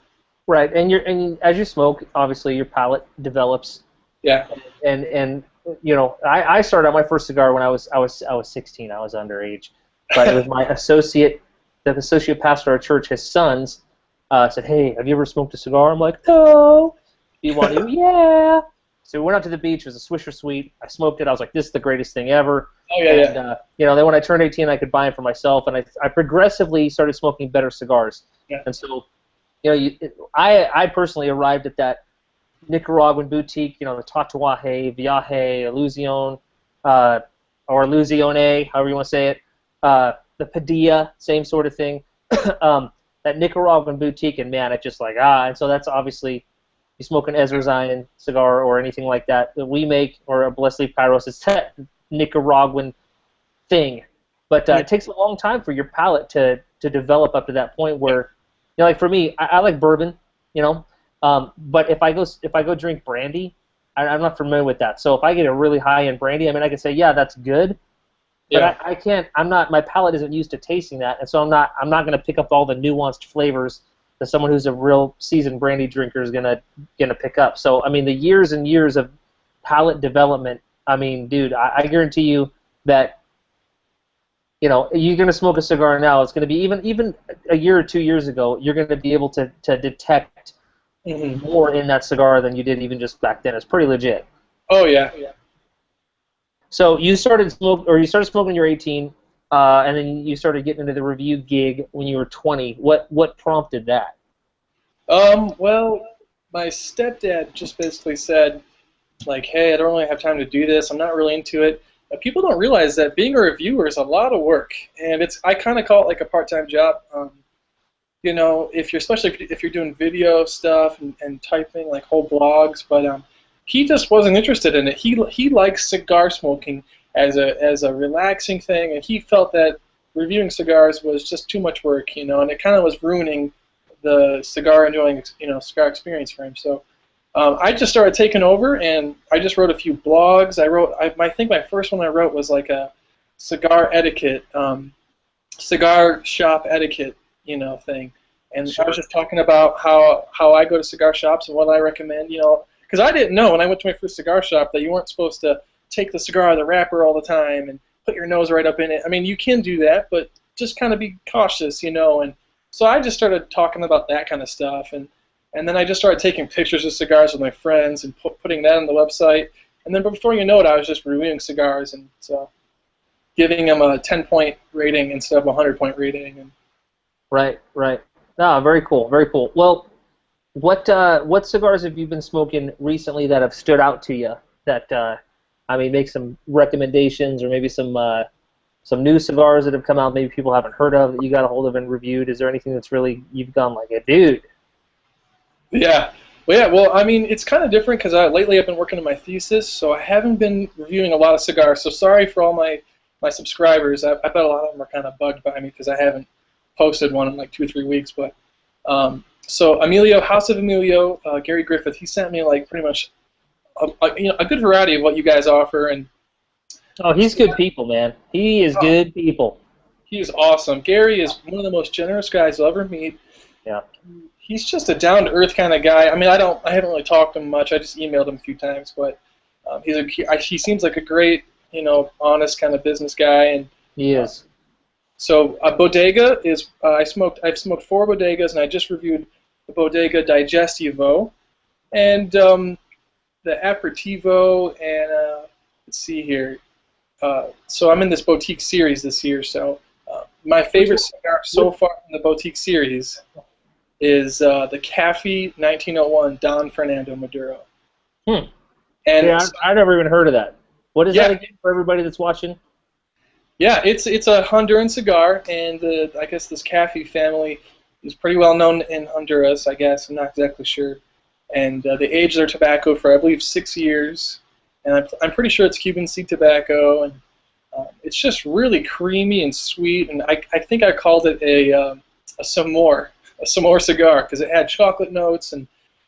Right, and as you smoke, obviously your palate develops. Yeah. And I started out my first cigar when I was 16. I was underage, but it was my associate, the associate pastor at our church. His sons said, "Hey, have you ever smoked a cigar?" I'm like, "No." "Do you want to?" "Yeah." So we went out to the beach. It was a Swisher Sweet. I smoked it. I was like, "This is the greatest thing ever." Oh yeah, and, then when I turned 18, I could buy them for myself, and I progressively started smoking better cigars. Yeah. And so, I personally arrived at that Nicaraguan boutique, the Tatuaje, Viaje, Illusion, or Illusione, however you want to say it, the Padilla, same sort of thing. That Nicaraguan boutique, and man, it's just like, and so that's obviously, you smoke an Ezra Zion cigar or anything like that we make, or a Blessed Leaf Kairos, it's that Nicaraguan thing. But it takes a long time for your palate to develop up to that point where, like for me, I like bourbon, but if I go drink brandy, I'm not familiar with that. So if I get a really high-end brandy, I mean, I can say, yeah, that's good, but Yeah. I can't. My palate isn't used to tasting that, and so I'm not going to pick up all the nuanced flavors that someone who's a real seasoned brandy drinker is gonna pick up. So I mean, the years and years of palate development. I mean, dude, I guarantee you that. You're going to smoke a cigar now. It's going to be even a year or 2 years ago. You're going to be able to detect more in that cigar than you did even just back then. It's pretty legit. Oh yeah. So you started smoking when you were 18, and then you started getting into the review gig when you were 20. What prompted that? Well, my stepdad just basically said, like, "Hey, I don't really have time to do this. I'm not really into it." People don't realize that being a reviewer is a lot of work, and I kind of call it like a part-time job. Especially if you're doing video stuff and typing like whole blogs. But he just wasn't interested in it. He likes cigar smoking as a relaxing thing, and he felt that reviewing cigars was just too much work, and it kind of was ruining the cigar cigar experience for him. So. I just started taking over, and I just wrote a few blogs. I think my first one I wrote was like a cigar etiquette, cigar shop etiquette, thing. And Sure. I was just talking about how I go to cigar shops and what I recommend, because I didn't know when I went to my first cigar shop that you weren't supposed to take the cigar out of the wrapper all the time and put your nose right up in it. I mean, you can do that, but just kind of be cautious, And so I just started talking about that kind of stuff, and then I just started taking pictures of cigars with my friends and putting that on the website. And then before you know it, I was just reviewing cigars, and so giving them a 10-point rating instead of a 100-point rating. And Right. No, very cool. Very cool. Well, what cigars have you been smoking recently that have stood out to you? That make some recommendations, or maybe some new cigars that have come out, maybe people haven't heard of, that you got a hold of and reviewed. Is there anything that's really you've gone like, dude? Yeah. Well, I mean, it's kind of different because lately I've been working on my thesis, so I haven't been reviewing a lot of cigars. So sorry for all my subscribers. I bet a lot of them are kind of bugged by me because I haven't posted one in like 2 or 3 weeks. But So Emilio, House of Emilio, Gary Griffith, he sent me like pretty much a good variety of what you guys offer, and Oh, he's good people, man. He is oh, good people. he is awesome. Gary is one of the most generous guys you'll ever meet. Yeah. He's just a down to earth kind of guy. I mean, I haven't really talked to him much. I just emailed him a few times, but he seems like a great, honest kind of business guy. And He is. so Bodega is I've smoked 4 bodegas, and I just reviewed the Bodega Digestivo, and the Aperitivo, and let's see here. So I'm in this boutique series this year. So my favorite cigar so far in the boutique series is the Café 1901 Don Fernando Maduro. Hmm. And Yeah, I've never even heard of that. What is Yeah. that again for everybody that's watching? yeah, it's a Honduran cigar, and I guess this Café family is pretty well known in Honduras. I guess I'm not exactly sure. And they age their tobacco for I believe 6 years, and I'm pretty sure it's Cuban seed tobacco, and it's just really creamy and sweet. And I think I called it a s'more cigar because it had chocolate notes and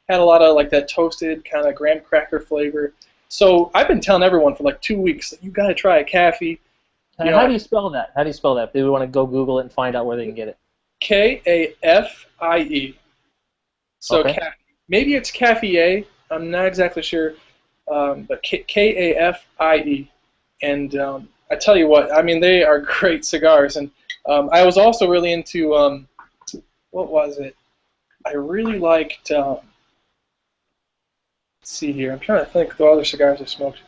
had a lot of like that toasted kind of graham cracker flavor. So I've been telling everyone for like 2 weeks that you got to try a Café. How do you spell that? How do you spell that? They want to go Google it and find out where they can get it. Kafie. So Okay. maybe it's Café. I'm not exactly sure, but Kafie. And I tell you what, I mean they are great cigars. And I was also really into what was it? I really liked. Let's see here. I'm trying to think of the other cigars I smoked.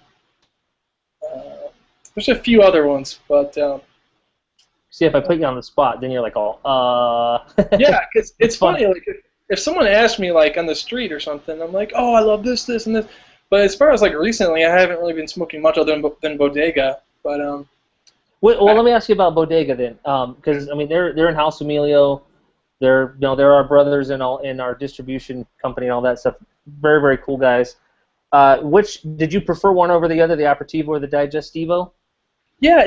There's a few other ones, but See, if I put you on the spot, then you're like, oh, yeah, because it's fun. funny. Like if someone asked me like on the street or something, I'm like, oh, I love this, this, and this. But as far as like recently, I haven't really been smoking much other than Bodega. But Well, let me ask you about Bodega then, because I mean they're in House Emilio, they're they're our brothers in our distribution company and all that stuff. Very very cool guys. Which did you prefer one over the other, the Aperitivo or the Digestivo? yeah,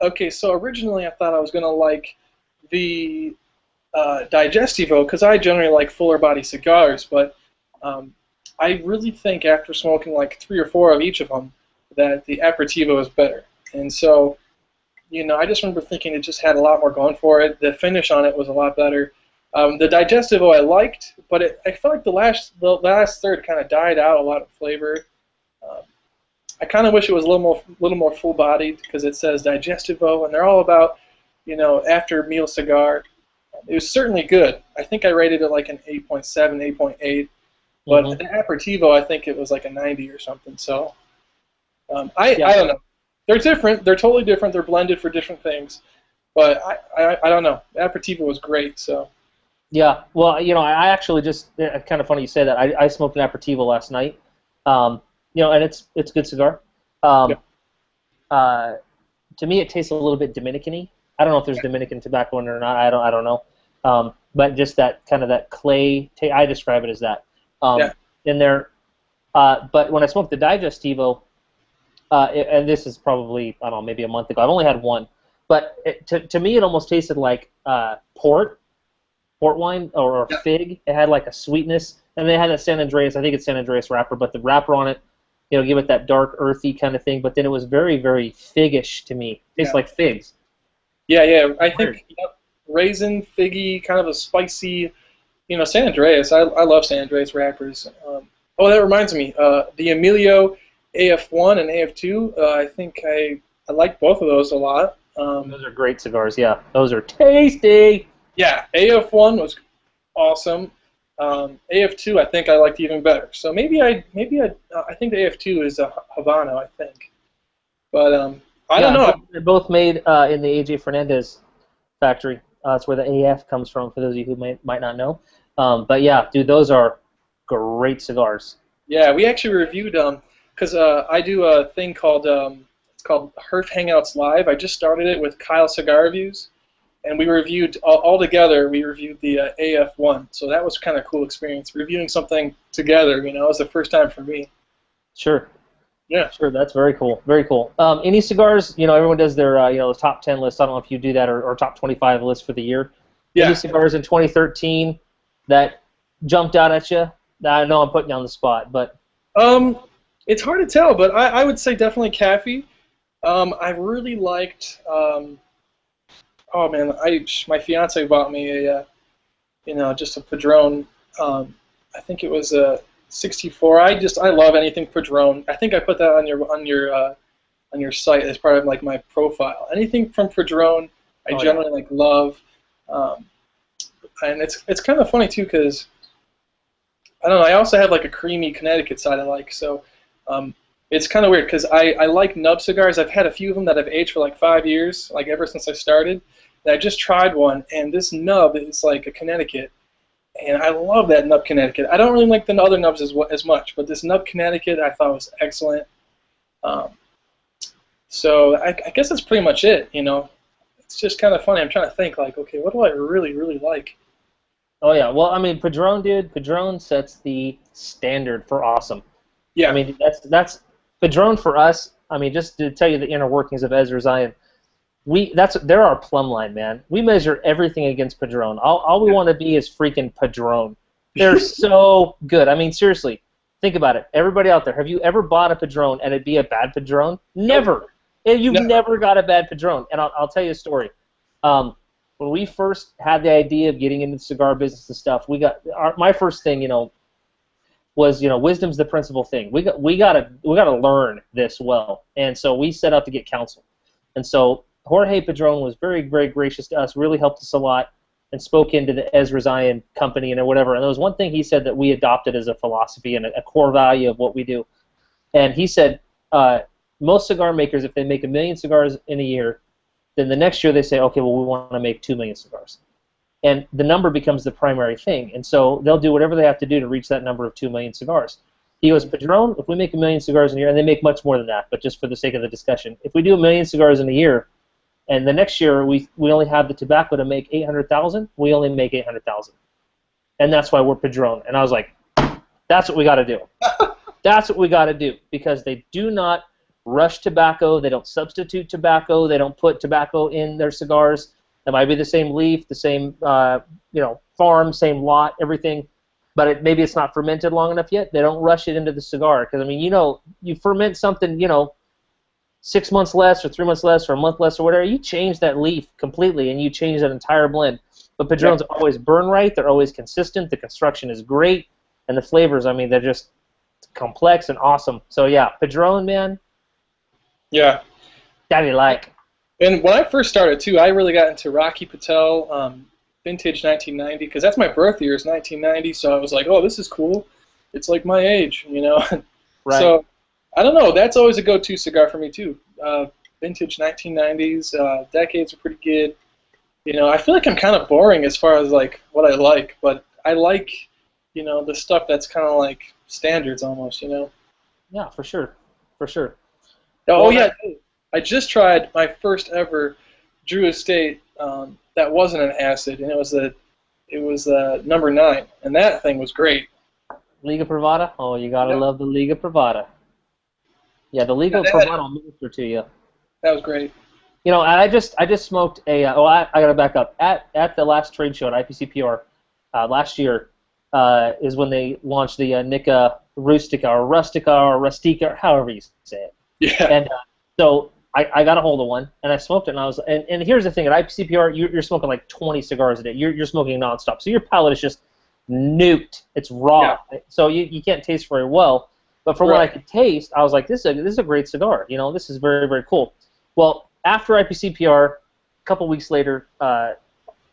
okay. So originally, I thought I was gonna like the Digestivo because I generally like fuller body cigars, but I really think after smoking like 3 or 4 of each of them that the Aperitivo is better. And so, I just remember thinking it just had a lot more going for it. The finish on it was a lot better. The Digestivo I liked, but I felt like the last third kind of died out a lot of flavor. I kind of wish it was a little more full bodied because it says Digestivo, and they're all about after meal cigar. It was certainly good. I think I rated it like an 8.7, 8.8. But the Aperitivo, I think it was like a 90 or something. So I don't know. They're different. They're totally different. They're blended for different things. But I don't know. The Aperitivo was great. So Yeah, well, I actually just kind of funny you say that. I smoked an Aperitivo last night, and it's a good cigar. To me, it tastes a little bit Dominican-y. I don't know if there's Dominican tobacco in it or not. I don't know. But just that kind of that clay. I describe it as that. In there. But when I smoked the Digestivo, and this is probably I don't know maybe a month ago. I've only had one, but to me it almost tasted like port wine or fig. It had like a sweetness, and they had a San Andreas. I think it's San Andreas wrapper, but the wrapper on it, give it that dark, earthy kind of thing. But then it was very, very figgish to me. It tastes like figs. Yeah. I think raisin, figgy, kind of a spicy. San Andreas. I love San Andreas wrappers. That reminds me. The Emilio AF1 and AF2. I think I like both of those a lot. Those are great cigars. Yeah, those are tasty. Yeah, AF1 was awesome. AF2 I think I liked even better. So maybe I think the AF2 is a Habano, I think. But I don't know. They're both made in the AJ Fernandez factory. That's where the AF comes from. For those of you who might not know. But yeah, dude, those are great cigars. Yeah, we actually reviewed because I do a thing called it's called Herf Hangouts Live. I just started it with Kyle Cigar Reviews. And we reviewed, all together, we reviewed the AF1. So that was kind of a cool experience. Reviewing something together, it was the first time for me. Sure. Yeah. Sure, that's very cool. Very cool. Any cigars, everyone does their the top 10 list. I don't know if you do that or top 25 list for the year. Any Yeah. cigars in 2013 that jumped out at you? I know I'm putting you on the spot, but Um, it's hard to tell, but I would say definitely Caffey. I really liked. Oh man, my fiance bought me a just a Padron. I think it was a 64. I love anything Padron. I think I put that on your site as part of like my profile. Anything from Padron, I oh yeah, generally like love. Um, and it's kind of funny too because I don't know. I also have like a creamy Connecticut side I like. So it's kind of weird because I like nub cigars. I've had a few of them that have aged for like 5 years, like ever since I started. And I just tried one, and this nub is like a Connecticut, and I love that nub Connecticut. I don't really like the other nubs as much, but this nub Connecticut I thought was excellent. Um, so I guess that's pretty much it. It's just kind of funny. I'm trying to think like, okay, what do I really really like? oh yeah. Well, I mean, Padron, dude. Padron sets the standard for awesome. I Yeah, mean, that's Padron for us. I mean, just to tell you the inner workings of Ezra Zion, they're our plumb line, man. We measure everything against Padron. All we want to be is freaking Padron. They're so good. I mean, seriously, think about it. Everybody out there, have you ever bought a Padron and it be a bad Padron? Never. You've no, never got a bad Padron. And I'll tell you a story. When we first had the idea of getting into the cigar business and stuff, my first thing, was wisdom's the principal thing. We gotta learn this well, and so we set out to get counsel. And so Jorge Padron was very, very gracious to us, really helped us a lot, and spoke into the Ezra Zion company and whatever. And there was one thing he said that we adopted as a philosophy and a core value of what we do. And he said, most cigar makers, if they make 1 million cigars in a year, then the next year they say, okay, well, we want to make 2 million cigars. And the number becomes the primary thing. And so they'll do whatever they have to do to reach that number of 2 million cigars. He goes, Padron, if we make 1 million cigars in a year, and they make much more than that, but just for the sake of the discussion, if we do 1 million cigars in a year, and the next year we only have the tobacco to make 800,000, we only make 800,000. And that's why we're Padron. And I was like, that's what we got to do. That's what we got to do, because they do not rush tobacco. They don't substitute tobacco. They don't put tobacco in their cigars. It might be the same leaf, the same farm, same lot, everything, but maybe it's not fermented long enough yet. They don't rush it into the cigar, because I mean, you ferment something, 6 months less or 3 months less or a month less or whatever, you change that leaf completely and you change that entire blend. But Padrons always burn right. They're always consistent. The construction is great, and the flavors, I mean, they're just complex and awesome. So yeah, Padron, man. yeah. Daddy like. And when I first started too, I really got into Rocky Patel, vintage 1990, because that's my birth year is 1990. So I was like, oh, this is cool. It's like my age, Right. So I don't know. That's always a go-to cigar for me too. Vintage 1990s, decades are pretty good. I feel like I'm kind of boring as far as like what I like, but I like, the stuff that's kind of like standards almost, Yeah, for sure. For sure. Oh Well, yeah, I just tried my first ever Drew Estate that wasn't an acid, and it was number 9, and that thing was great. Liga Privada? Oh, you gotta Yep. love the Liga Privada. Yeah, the Liga Privada will minister to you. That was great. I just smoked a. I gotta back up. At the last trade show at IPCPR last year is when they launched the Nica Rustica or Rustica, or however you say it. Yeah. And so I got a hold of one and I smoked it, and I was and here's the thing, at IPCPR you're smoking like 20 cigars a day. You're smoking nonstop, so your palate is just nuked. It's raw, so you can't taste very well. But from what I could taste, I was like, this is a great cigar. This is very, very cool. Well, after IPCPR, a couple weeks later,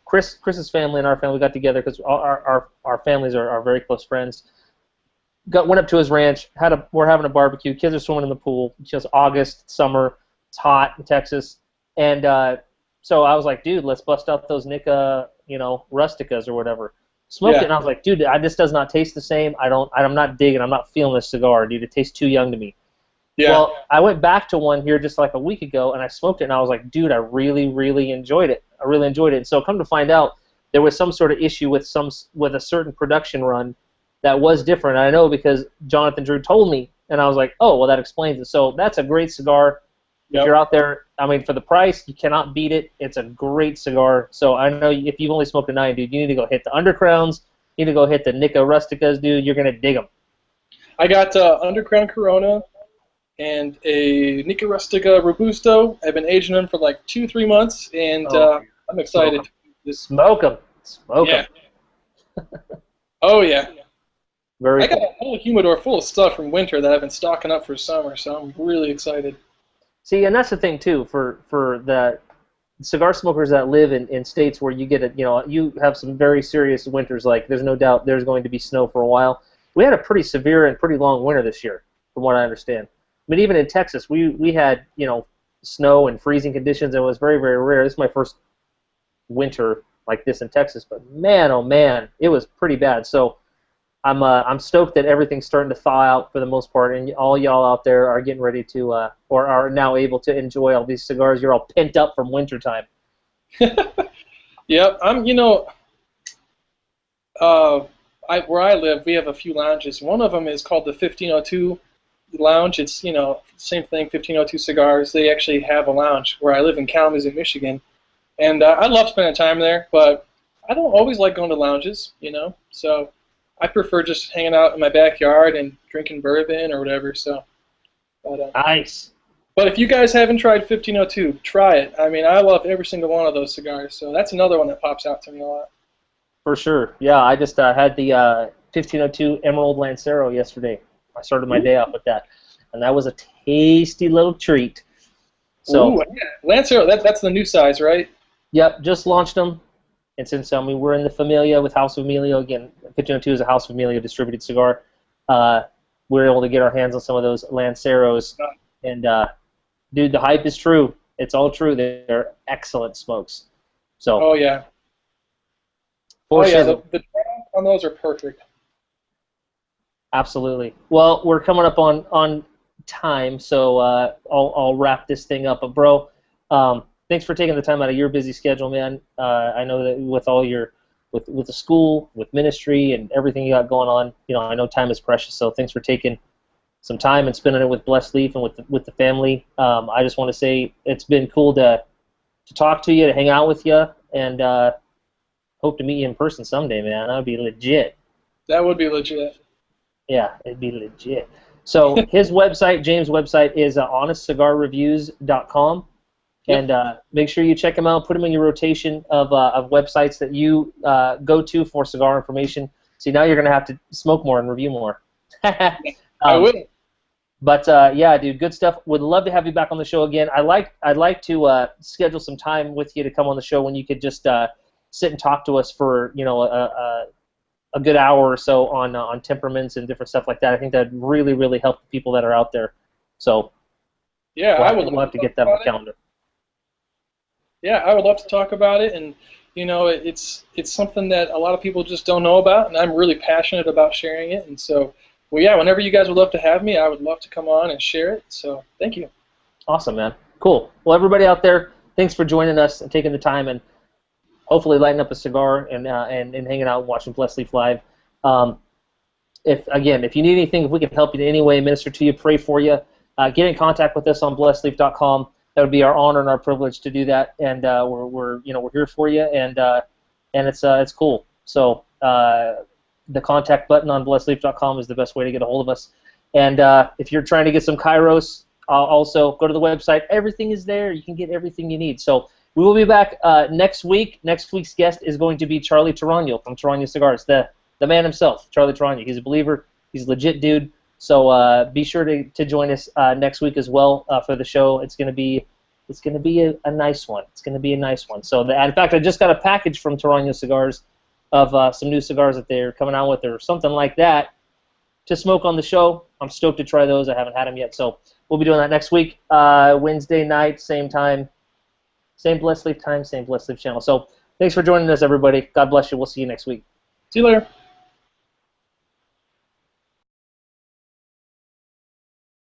Chris's family and our family got together because our families are very close friends. Went up to his ranch. We're having a barbecue. Kids are swimming in the pool. It's just August, summer. It's hot in Texas, and so I was like, dude, let's bust out those Nica, Rusticas or whatever. Smoked it, and I was like, dude, this does not taste the same. I'm not digging. I'm not feeling this cigar, dude. It tastes too young to me. Yeah. Well, I went back to one here just like a week ago, and I smoked it, and I was like, dude, I really, really enjoyed it. I really enjoyed it. And so come to find out, there was some sort of issue with a certain production run that was different. And I know because Jonathan Drew told me, and I was like, oh, well, that explains it. So that's a great cigar. If you're out there, I mean, for the price, you cannot beat it. It's a great cigar. So I know if you've only smoked a 9, dude, you need to go hit the Undercrowns. You need to go hit the Nica Rusticas, dude. You're going to dig them. I got Undercrown Corona and a Nica Rustica Robusto. I've been aging them for like 2-3 months, and I'm excited. Smoke them. Smoke them. Oh, yeah. Very I got cool. a whole humidor full of stuff from winter that I've been stocking up for summer, so I'm really excited. See, and that's the thing, too, for the cigar smokers that live in states where you get it, you have some very serious winters. Like, there's no doubt there's going to be snow for a while. We had a pretty severe and pretty long winter this year, from what I understand. I mean, even in Texas, we had, snow and freezing conditions, and it was very, very rare. This is my first winter like this in Texas, but man, oh man, it was pretty bad. So I'm stoked that everything's starting to thaw out for the most part, and all y'all out there are getting ready to, or are now able to enjoy all these cigars. You're all pent up from wintertime. Yep, where I live, we have a few lounges. One of them is called the 1502 Lounge. It's, same thing, 1502 Cigars. They actually have a lounge where I live in Kalamazoo, Michigan. And I love spending time there, but I don't always like going to lounges, So I prefer just hanging out in my backyard and drinking bourbon or whatever. So, Nice. But if you guys haven't tried 1502, try it. I mean, I love every single one of those cigars. So that's another one that pops out to me a lot. For sure. Yeah, I just had the 1502 Emerald Lancero yesterday. I started my day off with that, and that was a tasty little treat. So, yeah. Lancero, that's the new size, right? Yep, just launched them. And since we're in the Familia with House of Emilio, again, 1502 is a House of Emilio distributed cigar, we're able to get our hands on some of those Lanceros. And, dude, the hype is true. It's all true. They're excellent smokes. So. Oh, yeah. The drops on those are perfect. Absolutely. Well, we're coming up on time, so I'll wrap this thing up. But, bro, thanks for taking the time out of your busy schedule, man. I know that with all your with the school, with ministry, and everything you got going on, I know time is precious. So thanks for taking some time and spending it with Blessed Leaf and with the family. I just want to say it's been cool to talk to you, to hang out with you, and hope to meet you in person someday, man. That would be legit. That would be legit. Yeah, it'd be legit. So his website, James' website, is honestcigarreviews.com. Yep. And make sure you check him out. Put him in your rotation of websites that you go to for cigar information. See, now you're going to have to smoke more and review more. I will. But yeah, dude, good stuff. Would love to have you back on the show again. I'd like to schedule some time with you to come on the show when you could just sit and talk to us for a good hour or so on temperaments and different stuff like that. I think that'd really, really help the people that are out there. So yeah, we'll have to get that on the calendar. Yeah, I would love to talk about it, and it's something that a lot of people just don't know about, and I'm really passionate about sharing it. And so, well, yeah, whenever you guys would love to have me, I would love to come on and share it. So, thank you. Awesome, man. Cool. Well, everybody out there, thanks for joining us and taking the time and hopefully lighting up a cigar and hanging out and watching Blessed Leaf Live. If you need anything, if we can help you in any way, minister to you, pray for you, get in contact with us on blessedleaf.com. That would be our honor and our privilege to do that, and we're here for you, and it's cool. So the contact button on blessedleaf.com is the best way to get a hold of us. And if you're trying to get some Kairos, also go to the website. Everything is there. You can get everything you need. So we will be back next week. Next week's guest is going to be Charlie Tarano from Tarano Cigars, the man himself, Charlie Tarano. He's a believer. He's a legit dude. So be sure to join us next week as well for the show. It's gonna be a nice one. It's gonna be a nice one. So in fact, I just got a package from Tarano Cigars of some new cigars that they're coming out with or something like that to smoke on the show. I'm stoked to try those. I haven't had them yet, so we'll be doing that next week, Wednesday night, same time, same Blessed Leaf time, same Blessed Leaf channel. So thanks for joining us, everybody. God bless you. We'll see you next week. See you later.